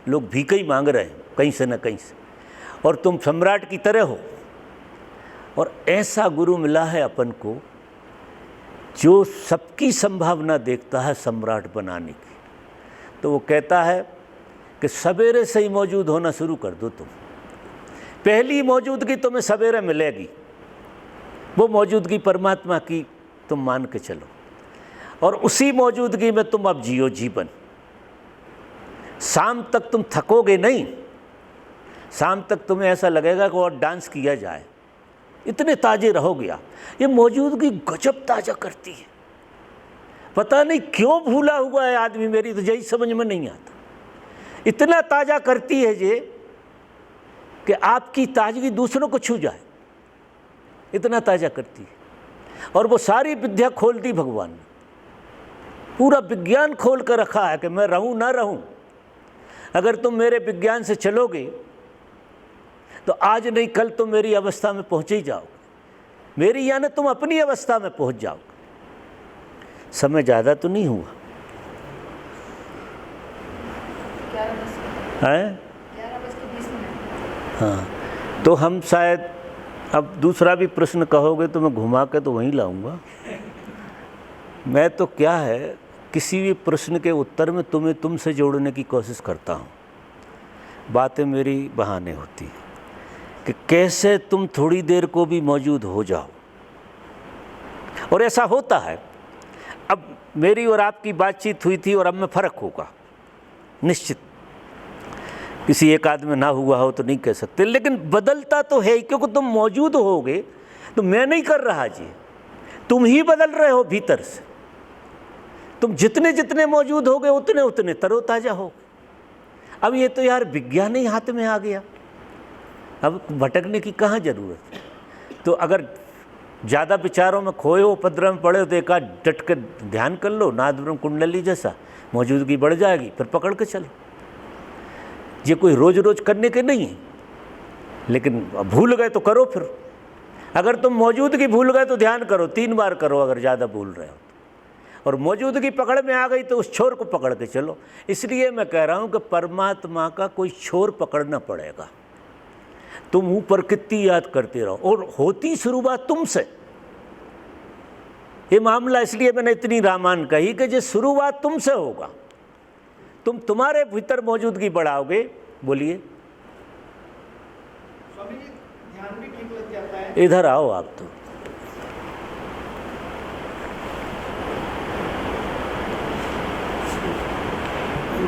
लोग भीख ही मांग रहे हैं कहीं से न कहीं से, और तुम सम्राट की तरह हो। और ऐसा गुरु मिला है अपन को जो सबकी संभावना देखता है सम्राट बनाने की। तो वो कहता है कि सवेरे से ही मौजूद होना शुरू कर दो तुम, पहली मौजूदगी तुम्हें सवेरे मिलेगी, वो मौजूदगी परमात्मा की तुम मान के चलो, और उसी मौजूदगी में तुम अब जियो जीवन। शाम तक तुम थकोगे नहीं, शाम तक तुम्हें ऐसा लगेगा कि और डांस किया जाए, इतने ताजे रहोगे आप। ये मौजूदगी गजब ताज़ा करती है, पता नहीं क्यों भूला हुआ है आदमी, मेरी तो यही समझ में नहीं आता। इतना ताज़ा करती है ये कि आपकी ताजगी दूसरों को छू जाए, इतना ताज़ा करती है। और वो सारी विद्या खोल दी भगवान ने, पूरा विज्ञान खोल कर रखा है कि मैं रहूं ना रहूं, अगर तुम मेरे विज्ञान से चलोगे तो आज नहीं कल तुम मेरी अवस्था में पहुंच ही जाओगे, मेरी यानी तुम अपनी अवस्था में पहुंच जाओगे। समय ज़्यादा तो नहीं हुआ है? हाँ, तो हम शायद अब दूसरा भी प्रश्न कहोगे तो मैं घुमा के तो वहीं लाऊंगा। मैं तो क्या है, किसी भी प्रश्न के उत्तर में तुम्हें तुमसे जोड़ने की कोशिश करता हूँ। बातें मेरी बहाने होती हैं कि कैसे तुम थोड़ी देर को भी मौजूद हो जाओ, और ऐसा होता है। अब मेरी और आपकी बातचीत हुई थी और अब में फ़र्क होगा निश्चित, किसी एक आदमी ना हुआ हो तो नहीं कह सकते, लेकिन बदलता तो है ही, क्योंकि तुम मौजूद होगे तो मैं नहीं कर रहा जी, तुम ही बदल रहे हो भीतर से। तुम जितने जितने मौजूद होगे उतने उतने तरोताज़ा हो। अब ये तो यार विज्ञान ही हाथ में आ गया, अब भटकने की कहाँ ज़रूरत है। तो अगर ज़्यादा विचारों में खोए हो, उपद्रव में पड़े हो, तो एक आध डट के ध्यान कर लो, नाद ब्रह्म कुंडली जैसा, मौजूदगी बढ़ जाएगी, फिर पकड़ के चलो। ये कोई रोज़ रोज़ करने के नहीं है, लेकिन भूल गए तो करो फिर। अगर तुम मौजूदगी भूल गए तो ध्यान करो, 3 बार करो अगर ज़्यादा भूल रहे हो। और मौजूदगी पकड़ में आ गई तो उस छोर को पकड़ के चलो। इसलिए मैं कह रहा हूँ कि परमात्मा का कोई छोर पकड़ना पड़ेगा। तुम ऊपर कितनी याद करते रहो, और होती शुरुआत तुमसे। ये मामला इसलिए मैंने इतनी रामायण कही कि जो शुरुआत तुमसे होगा, तुम तुम्हारे भीतर मौजूदगी बढ़ाओगे। बोलिए। स्वामी जी, ध्यान भी ठीक लग जाता है। इधर आओ आप तो।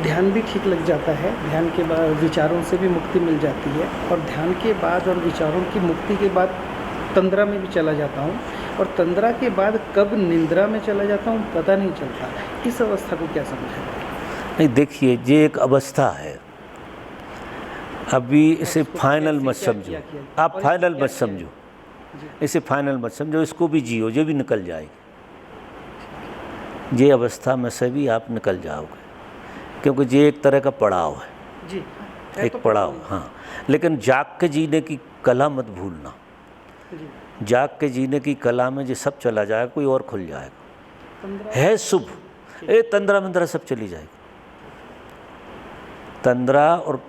ध्यान भी ठीक लग जाता है, ध्यान के बाद विचारों से भी मुक्ति मिल जाती है, और ध्यान के बाद और विचारों की मुक्ति के बाद तंद्रा में भी चला जाता हूँ, और तंद्रा के बाद कब निंद्रा में चला जाता हूँ पता नहीं चलता। इस अवस्था को क्या समझें? नहीं, देखिए, ये एक अवस्था है, अभी इसे फाइनल मत समझो। आप फाइनल मत समझो, इसे फाइनल मत समझो, इसको भी जियो, ये भी निकल जाएगी। ये अवस्था में से भी आप निकल जाओगे, क्योंकि ये एक तरह का पड़ाव है जी, एक पड़ाव। हाँ, लेकिन जाग के जीने की कला मत भूलना। जी, जाग के जीने की कला में ये सब चला जाएगा, कोई और खुल जाएगा। है शुभ, तंद्रा मंद्रा सब चली जाएगी। तंद्रा, और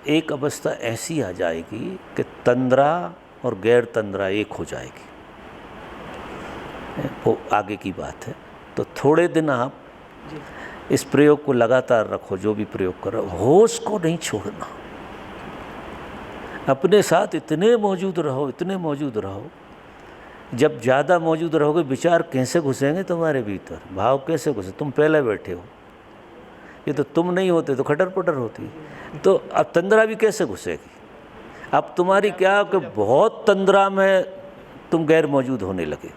एक अवस्था ऐसी आ जाएगी कि तंद्रा और गैर तंद्रा एक हो जाएगी। वो आगे की बात है। तो थोड़े दिन आप इस प्रयोग को लगातार रखो, जो भी प्रयोग करो, होश को नहीं छोड़ना। अपने साथ इतने मौजूद रहो, इतने मौजूद रहो। जब ज़्यादा मौजूद रहोगे, विचार कैसे घुसेंगे तुम्हारे भीतर, भाव कैसे घुसे। तुम पहले बैठे हो, ये तो तुम नहीं होते तो खटर पटर होती। तो अब तंद्रा भी कैसे घुसेगी। अब तुम्हारी क्या कि बहुत तंद्रा में तुम गैर मौजूद होने लगे,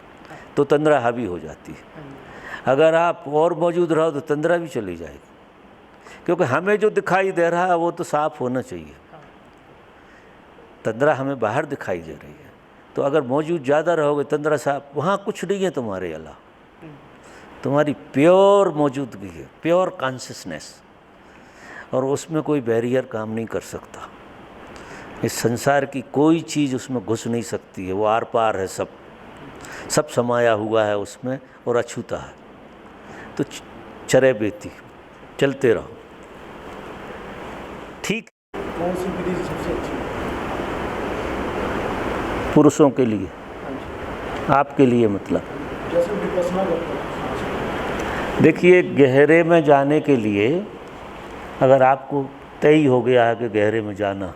तो तंद्रा हावी हो जाती है। अगर आप और मौजूद रहो तो तंद्रा भी चली जाएगी, क्योंकि हमें जो दिखाई दे रहा है वो तो साफ होना चाहिए। तंद्रा हमें बाहर दिखाई दे रही है, तो अगर मौजूद ज़्यादा रहोगे, तंद्रा साफ, वहाँ कुछ नहीं है तुम्हारे अलावा। तुम्हारी प्योर मौजूदगी है, प्योर कॉन्शियसनेस, और उसमें कोई बैरियर काम नहीं कर सकता। इस संसार की कोई चीज़ उसमें घुस नहीं सकती है, वो आर पार है, सब समाया हुआ है उसमें, और अछूता है। तो चरे बेती चलते रहो। ठीक। कौन सी विधि सबसे अच्छी है? पुरुषों के लिए, आपके लिए मतलब, जैसे विपश्यना करते हैं। देखिए, गहरे में जाने के लिए अगर आपको तय हो गया है कि गहरे में जाना,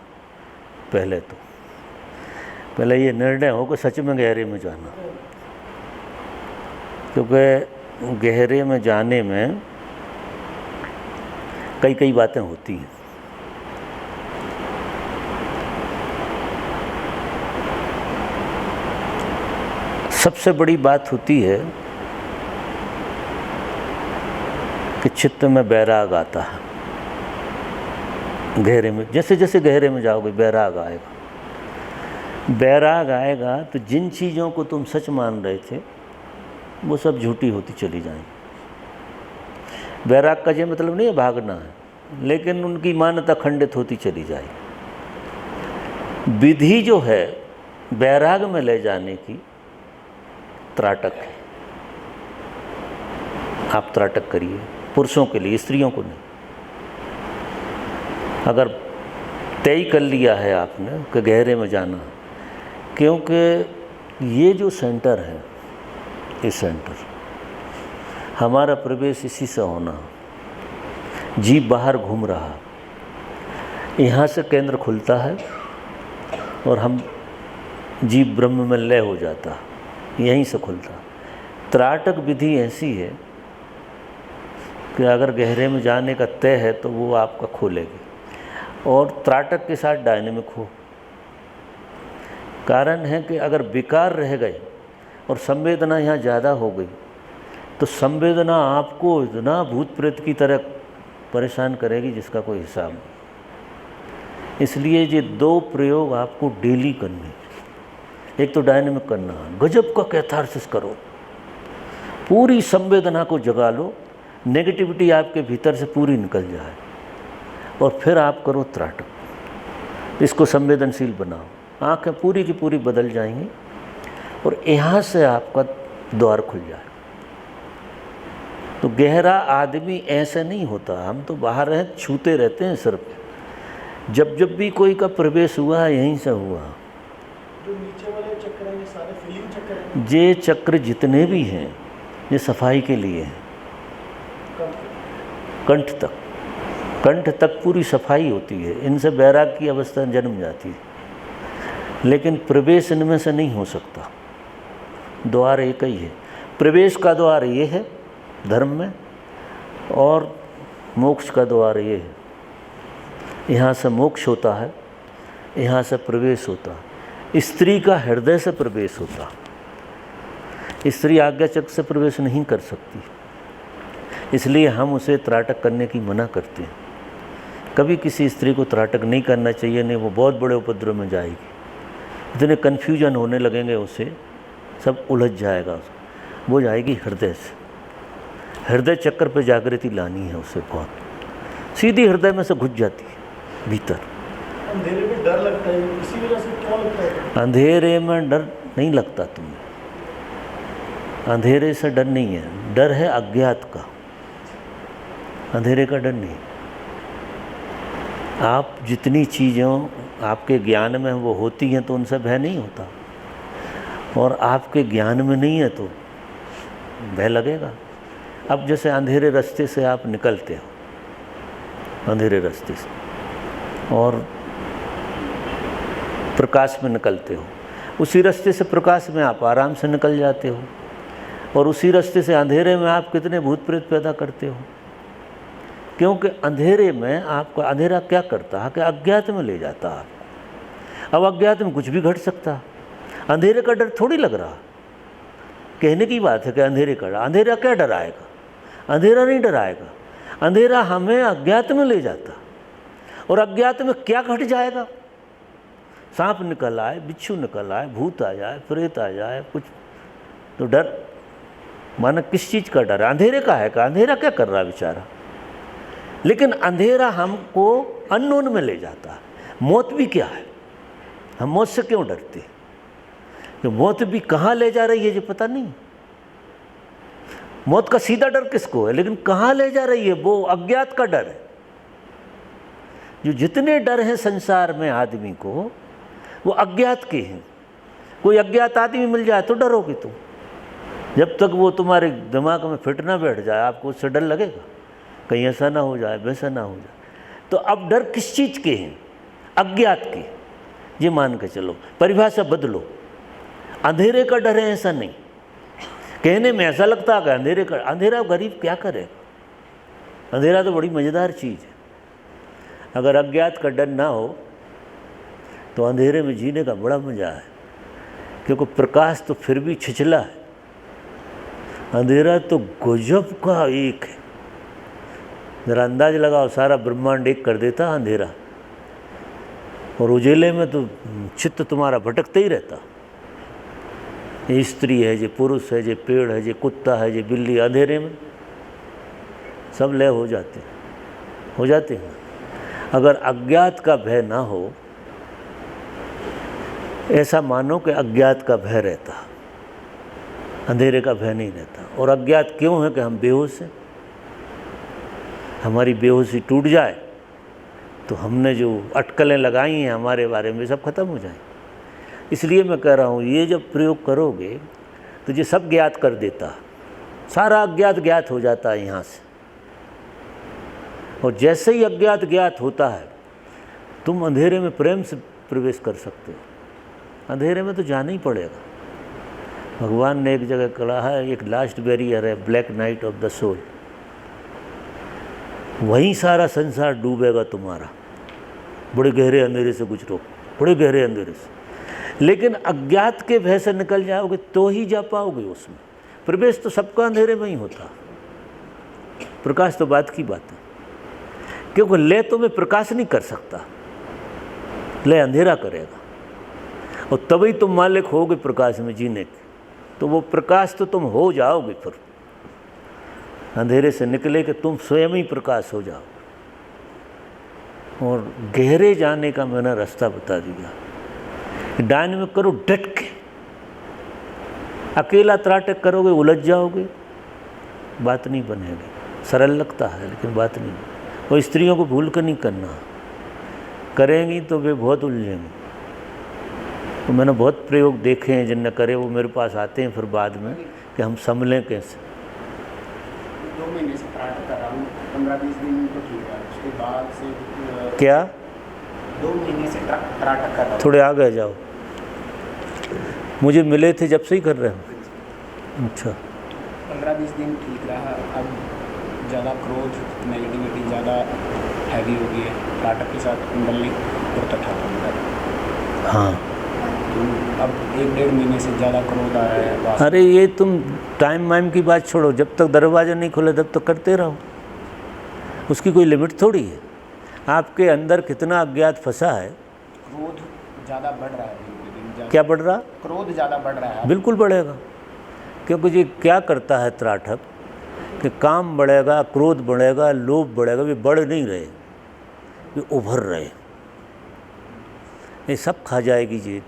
पहले ये निर्णय हो कि सच में गहरे में जाना, क्योंकि गहरे में जाने में कई बातें होती हैं। सबसे बड़ी बात होती है कि चित्त में बैराग आता है। गहरे में, जैसे जैसे गहरे में जाओगे बैराग आएगा। बैराग आएगा तो जिन चीज़ों को तुम सच मान रहे थे वो सब झूठी होती चली जाएंगी। बैराग का ये मतलब नहीं है भागना है, लेकिन उनकी मान्यता खंडित होती चली जाएगी। विधि जो है बैराग में ले जाने की, त्राटक है। आप त्राटक करिए, पुरुषों के लिए, स्त्रियों को नहीं। अगर तय कर लिया है आपने कि गहरे में जाना, क्योंकि ये जो सेंटर है, ये सेंटर हमारा प्रवेश इसी से होना। जीव बाहर घूम रहा, यहाँ से केंद्र खुलता है और हम जीव ब्रह्म में लय हो जाता, यहीं से खुलता। त्राटक विधि ऐसी है कि अगर गहरे में जाने का तय है तो वो आपका खोलेगी। और त्राटक के साथ डायनेमिक हो। कारण है कि अगर विकार रह गए और संवेदना यहाँ ज़्यादा हो गई तो संवेदना आपको इतना भूत प्रेत की तरह परेशान करेगी जिसका कोई हिसाब नहीं। इसलिए ये 2 प्रयोग आपको डेली करने। एक तो डायनेमिक करना, गजब का कैथारसिस करो, पूरी संवेदना को जगा लो, नेगेटिविटी आपके भीतर से पूरी निकल जाए, और फिर आप करो त्राटक। इसको संवेदनशील बनाओ, आँखें पूरी की पूरी बदल जाएंगी और यहाँ से आपका द्वार खुल जाए। तो गहरा आदमी ऐसे नहीं होता, हम तो बाहर रह छूते रहते हैं सिर्फ। जब जब भी कोई का प्रवेश हुआ है यहीं से हुआ। जो नीचे वाले चक्र हैं ये सारे फीलिंग चक्र हैं। ये चक्र जितने भी हैं ये सफाई के लिए हैं। कंठ तक पूरी सफाई होती है, इनसे बैराग की अवस्था जन्म जाती है, लेकिन प्रवेश इनमें से नहीं हो सकता। द्वार एक ही है, प्रवेश का द्वार ये है धर्म में, और मोक्ष का द्वार ये है। यहाँ से मोक्ष होता है, यहाँ से प्रवेश होता है। स्त्री का हृदय से प्रवेश होता, स्त्री आज्ञाचक्र से प्रवेश नहीं कर सकती, इसलिए हम उसे त्राटक करने की मना करते हैं। कभी किसी स्त्री को त्राटक नहीं करना चाहिए, नहीं वो बहुत बड़े उपद्रव में जाएगी। इतने कन्फ्यूजन होने लगेंगे, उसे सब उलझ जाएगा, वो जाएगी हृदय से। हृदय चक्र पे जागृति लानी है उसे, बहुत सीधी हृदय में से घुस जाती है भीतर। अंधेरे में डर लगता है, इसी वजह से क्यों लगता है? अंधेरे में डर नहीं लगता तुम्हें, अंधेरे से डर नहीं है, डर है अज्ञात का, अंधेरे का डर नहीं। आप जितनी चीज़ों आपके ज्ञान में वो होती हैं तो उनसे भय नहीं होता, और आपके ज्ञान में नहीं है तो भय लगेगा। अब जैसे अंधेरे रास्ते से आप निकलते हो, अंधेरे रास्ते से, और प्रकाश में निकलते हो, उसी रास्ते से प्रकाश में आप आराम से निकल जाते हो, और उसी रास्ते से अंधेरे में आप कितने भूत प्रेत पैदा करते हो। क्योंकि अंधेरे में आपका अंधेरा क्या करता है कि अज्ञात में ले जाता है। अब अज्ञात में कुछ भी घट सकता है, अंधेरे का डर थोड़ी लग रहा। कहने की बात है कि अंधेरे का, अंधेरा क्या डराएगा? अंधेरा नहीं डराएगा, अंधेरा हमें अज्ञात में ले जाता, और अज्ञात में क्या घट जाएगा? सांप निकल आए, बिच्छू निकल आए, भूत आ जाए, प्रेत आ जाए, कुछ तो डर माना किस चीज़ का डर है? अंधेरे का है। का अंधेरा क्या कर रहा है बेचारा? लेकिन अंधेरा हमको अननोन में ले जाता है। मौत भी क्या है? हम मौत से क्यों डरते? तो मौत भी कहाँ ले जा रही है ये पता नहीं। मौत का सीधा डर किसको है, लेकिन कहाँ ले जा रही है वो अज्ञात का डर है। जो जितने डर हैं संसार में आदमी को, वो अज्ञात के हैं। कोई अज्ञात आदमी मिल जाए तो डरोगे तुम। जब तक वो तुम्हारे दिमाग में फिट ना बैठ जाए आपको उससे डर लगेगा, कहीं ऐसा ना हो जाए, वैसा ना हो जाए। तो अब डर किस चीज़ के हैं? अज्ञात के। ये मान के चलो, परिभाषा बदलो। अंधेरे का डर है ऐसा नहीं। कहने में ऐसा लगता है कि अंधेरे का, अंधेरा गरीब क्या करेगा? अंधेरा तो बड़ी मज़ेदार चीज़ है। अगर अज्ञात का डर ना हो तो अंधेरे में जीने का बड़ा मज़ा है, क्योंकि प्रकाश तो फिर भी छिछला है, अंधेरा तो गजब का एक है। ज़रा अंदाज लगाओ, सारा ब्रह्मांड एक कर देता अंधेरा, और उजेले में तो चित्त तुम्हारा भटकते ही रहता। ये स्त्री है, ये पुरुष है, ये पेड़ है, ये कुत्ता है, ये बिल्ली, अंधेरे में सब लय हो जाते हैं। अगर अज्ञात का भय ना हो, ऐसा मानो कि अज्ञात का भय रहता, अंधेरे का भय नहीं रहता। और अज्ञात क्यों है कि हम बेहोश हैं। हमारी बेहोशी टूट जाए तो हमने जो अटकलें लगाई हैं हमारे बारे में सब खत्म हो जाए। इसलिए मैं कह रहा हूँ, ये जब प्रयोग करोगे तो ये सब ज्ञात कर देता, सारा अज्ञात ज्ञात हो जाता है यहाँ से। और जैसे ही अज्ञात ज्ञात होता है, तुम अंधेरे में प्रेम से प्रवेश कर सकते हो। अंधेरे में तो जाना ही पड़ेगा। भगवान ने एक जगह कहा है, एक लास्ट बैरियर है, black night of the soul. वहीं सारा संसार डूबेगा तुम्हारा, बड़े गहरे अंधेरे से गुजरो, बड़े गहरे अंधेरे से। लेकिन अज्ञात के भय से निकल जाओगे तो ही जा पाओगे उसमें। प्रवेश तो सबका अंधेरे में ही होता, प्रकाश तो बात की बात है। क्योंकि लय तो मैं प्रकाश नहीं कर सकता, लय अंधेरा करेगा, और तभी तुम मालिक होगे प्रकाश में जीने के। तो वो प्रकाश तो तुम हो जाओगे, फिर अंधेरे से निकले कि तुम स्वयं ही प्रकाश हो जाओ। और गहरे जाने का मैंने रास्ता बता दिया। डायनेमिक करो डट के, अकेला त्राटक करोगे उलझ जाओगे, बात नहीं बनेगी। सरल लगता है लेकिन बात नहीं। और स्त्रियों को भूल कर नहीं करना, करेंगी तो वे बहुत उलझेंगी। तो मैंने बहुत प्रयोग देखे हैं, जिनने करे वो मेरे पास आते हैं फिर बाद में कि हम संभलें कैसे। 2 महीने से त्राटक कर रहा हूँ, 15-20 दिन तो ठीक है, उसके बाद से क्या 2 महीने से त्राटक कर रहा हूँ। थोड़े आगे जाओ, मुझे मिले थे जब से ही कर रहे हो। अच्छा, 15-20 दिन ठीक रहा, अब ज़्यादा क्रोध, नेगेटिविटी ज़्यादा हैवी हो गई है। त्राटक के साथ कुंडली और तथा हाँ। अब 1-1.5 महीने से ज़्यादा क्रोध आ रहा है बस। अरे ये तुम टाइम वाइम की बात छोड़ो, जब तक दरवाज़ा नहीं खुले तब तक करते रहो, उसकी कोई लिमिट थोड़ी है। आपके अंदर कितना अज्ञात फंसा है। क्रोध ज़्यादा बढ़ रहा है दिन दिन। क्या बढ़ रहा? क्रोध ज़्यादा बढ़ रहा है। बिल्कुल बढ़ेगा, क्योंकि ये क्या करता है त्राटक कि काम बढ़ेगा, क्रोध बढ़ेगा, लोभ बढ़ेगा, वे बढ़ नहीं रहे, वे उभर रहे। ये सब खा जाएगी ये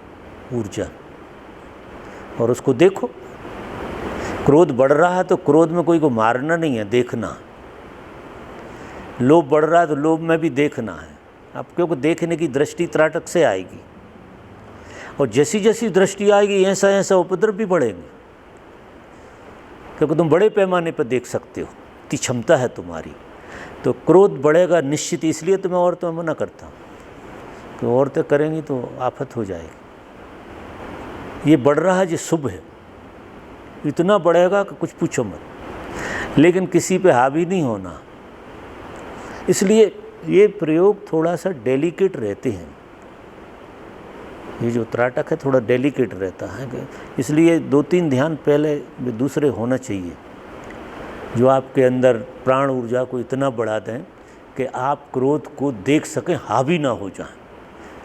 ऊर्जा। और उसको देखो, क्रोध बढ़ रहा है तो क्रोध में कोई को मारना नहीं है, देखना। लोभ बढ़ रहा है तो लोभ में भी देखना है। अब क्योंकि देखने की दृष्टि त्राटक से आएगी, और जैसी जैसी दृष्टि आएगी ऐसा ऐसा उपद्रव भी बढ़ेंगे, क्योंकि तुम बड़े पैमाने पर देख सकते हो, इतनी क्षमता है तुम्हारी। तो क्रोध बढ़ेगा निश्चित। इसलिए तो मैं औरतों में मना करता हूँ कि औरतें करेंगी तो आफत हो जाएगी। ये बढ़ रहा है, ये शुभ है, इतना बढ़ेगा कि कुछ पूछो मत, लेकिन किसी पे हावी नहीं होना। इसलिए ये प्रयोग थोड़ा सा डेलिकेट रहते हैं। ये जो त्राटक है थोड़ा डेलिकेट रहता है, इसलिए 2-3 ध्यान पहले दूसरे होना चाहिए, जो आपके अंदर प्राण ऊर्जा को इतना बढ़ा दें कि आप क्रोध को देख सकें, हावी ना हो जाएं,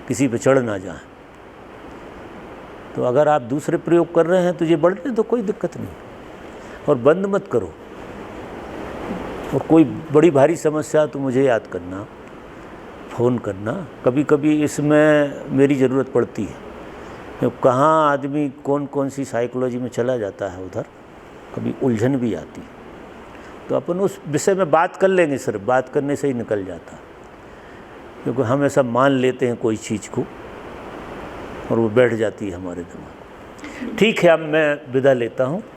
किसी पे चढ़ ना जाएं। तो अगर आप दूसरे प्रयोग कर रहे हैं तो ये बढ़ने तो कोई दिक्कत नहीं, और बंद मत करो। और कोई बड़ी भारी समस्या तो मुझे याद करना, फ़ोन करना। कभी कभी इसमें मेरी ज़रूरत पड़ती है, तो कहाँ आदमी कौन कौन सी साइकोलॉजी में चला जाता है, उधर कभी उलझन भी आती है। तो अपन उस विषय में बात कर लेंगे, सिर्फ बात करने से ही निकल जाता, क्योंकि हम ऐसा मान लेते हैं कोई चीज़ को और वो बैठ जाती है हमारे दिमाग। ठीक है, अब मैं विदा लेता हूँ।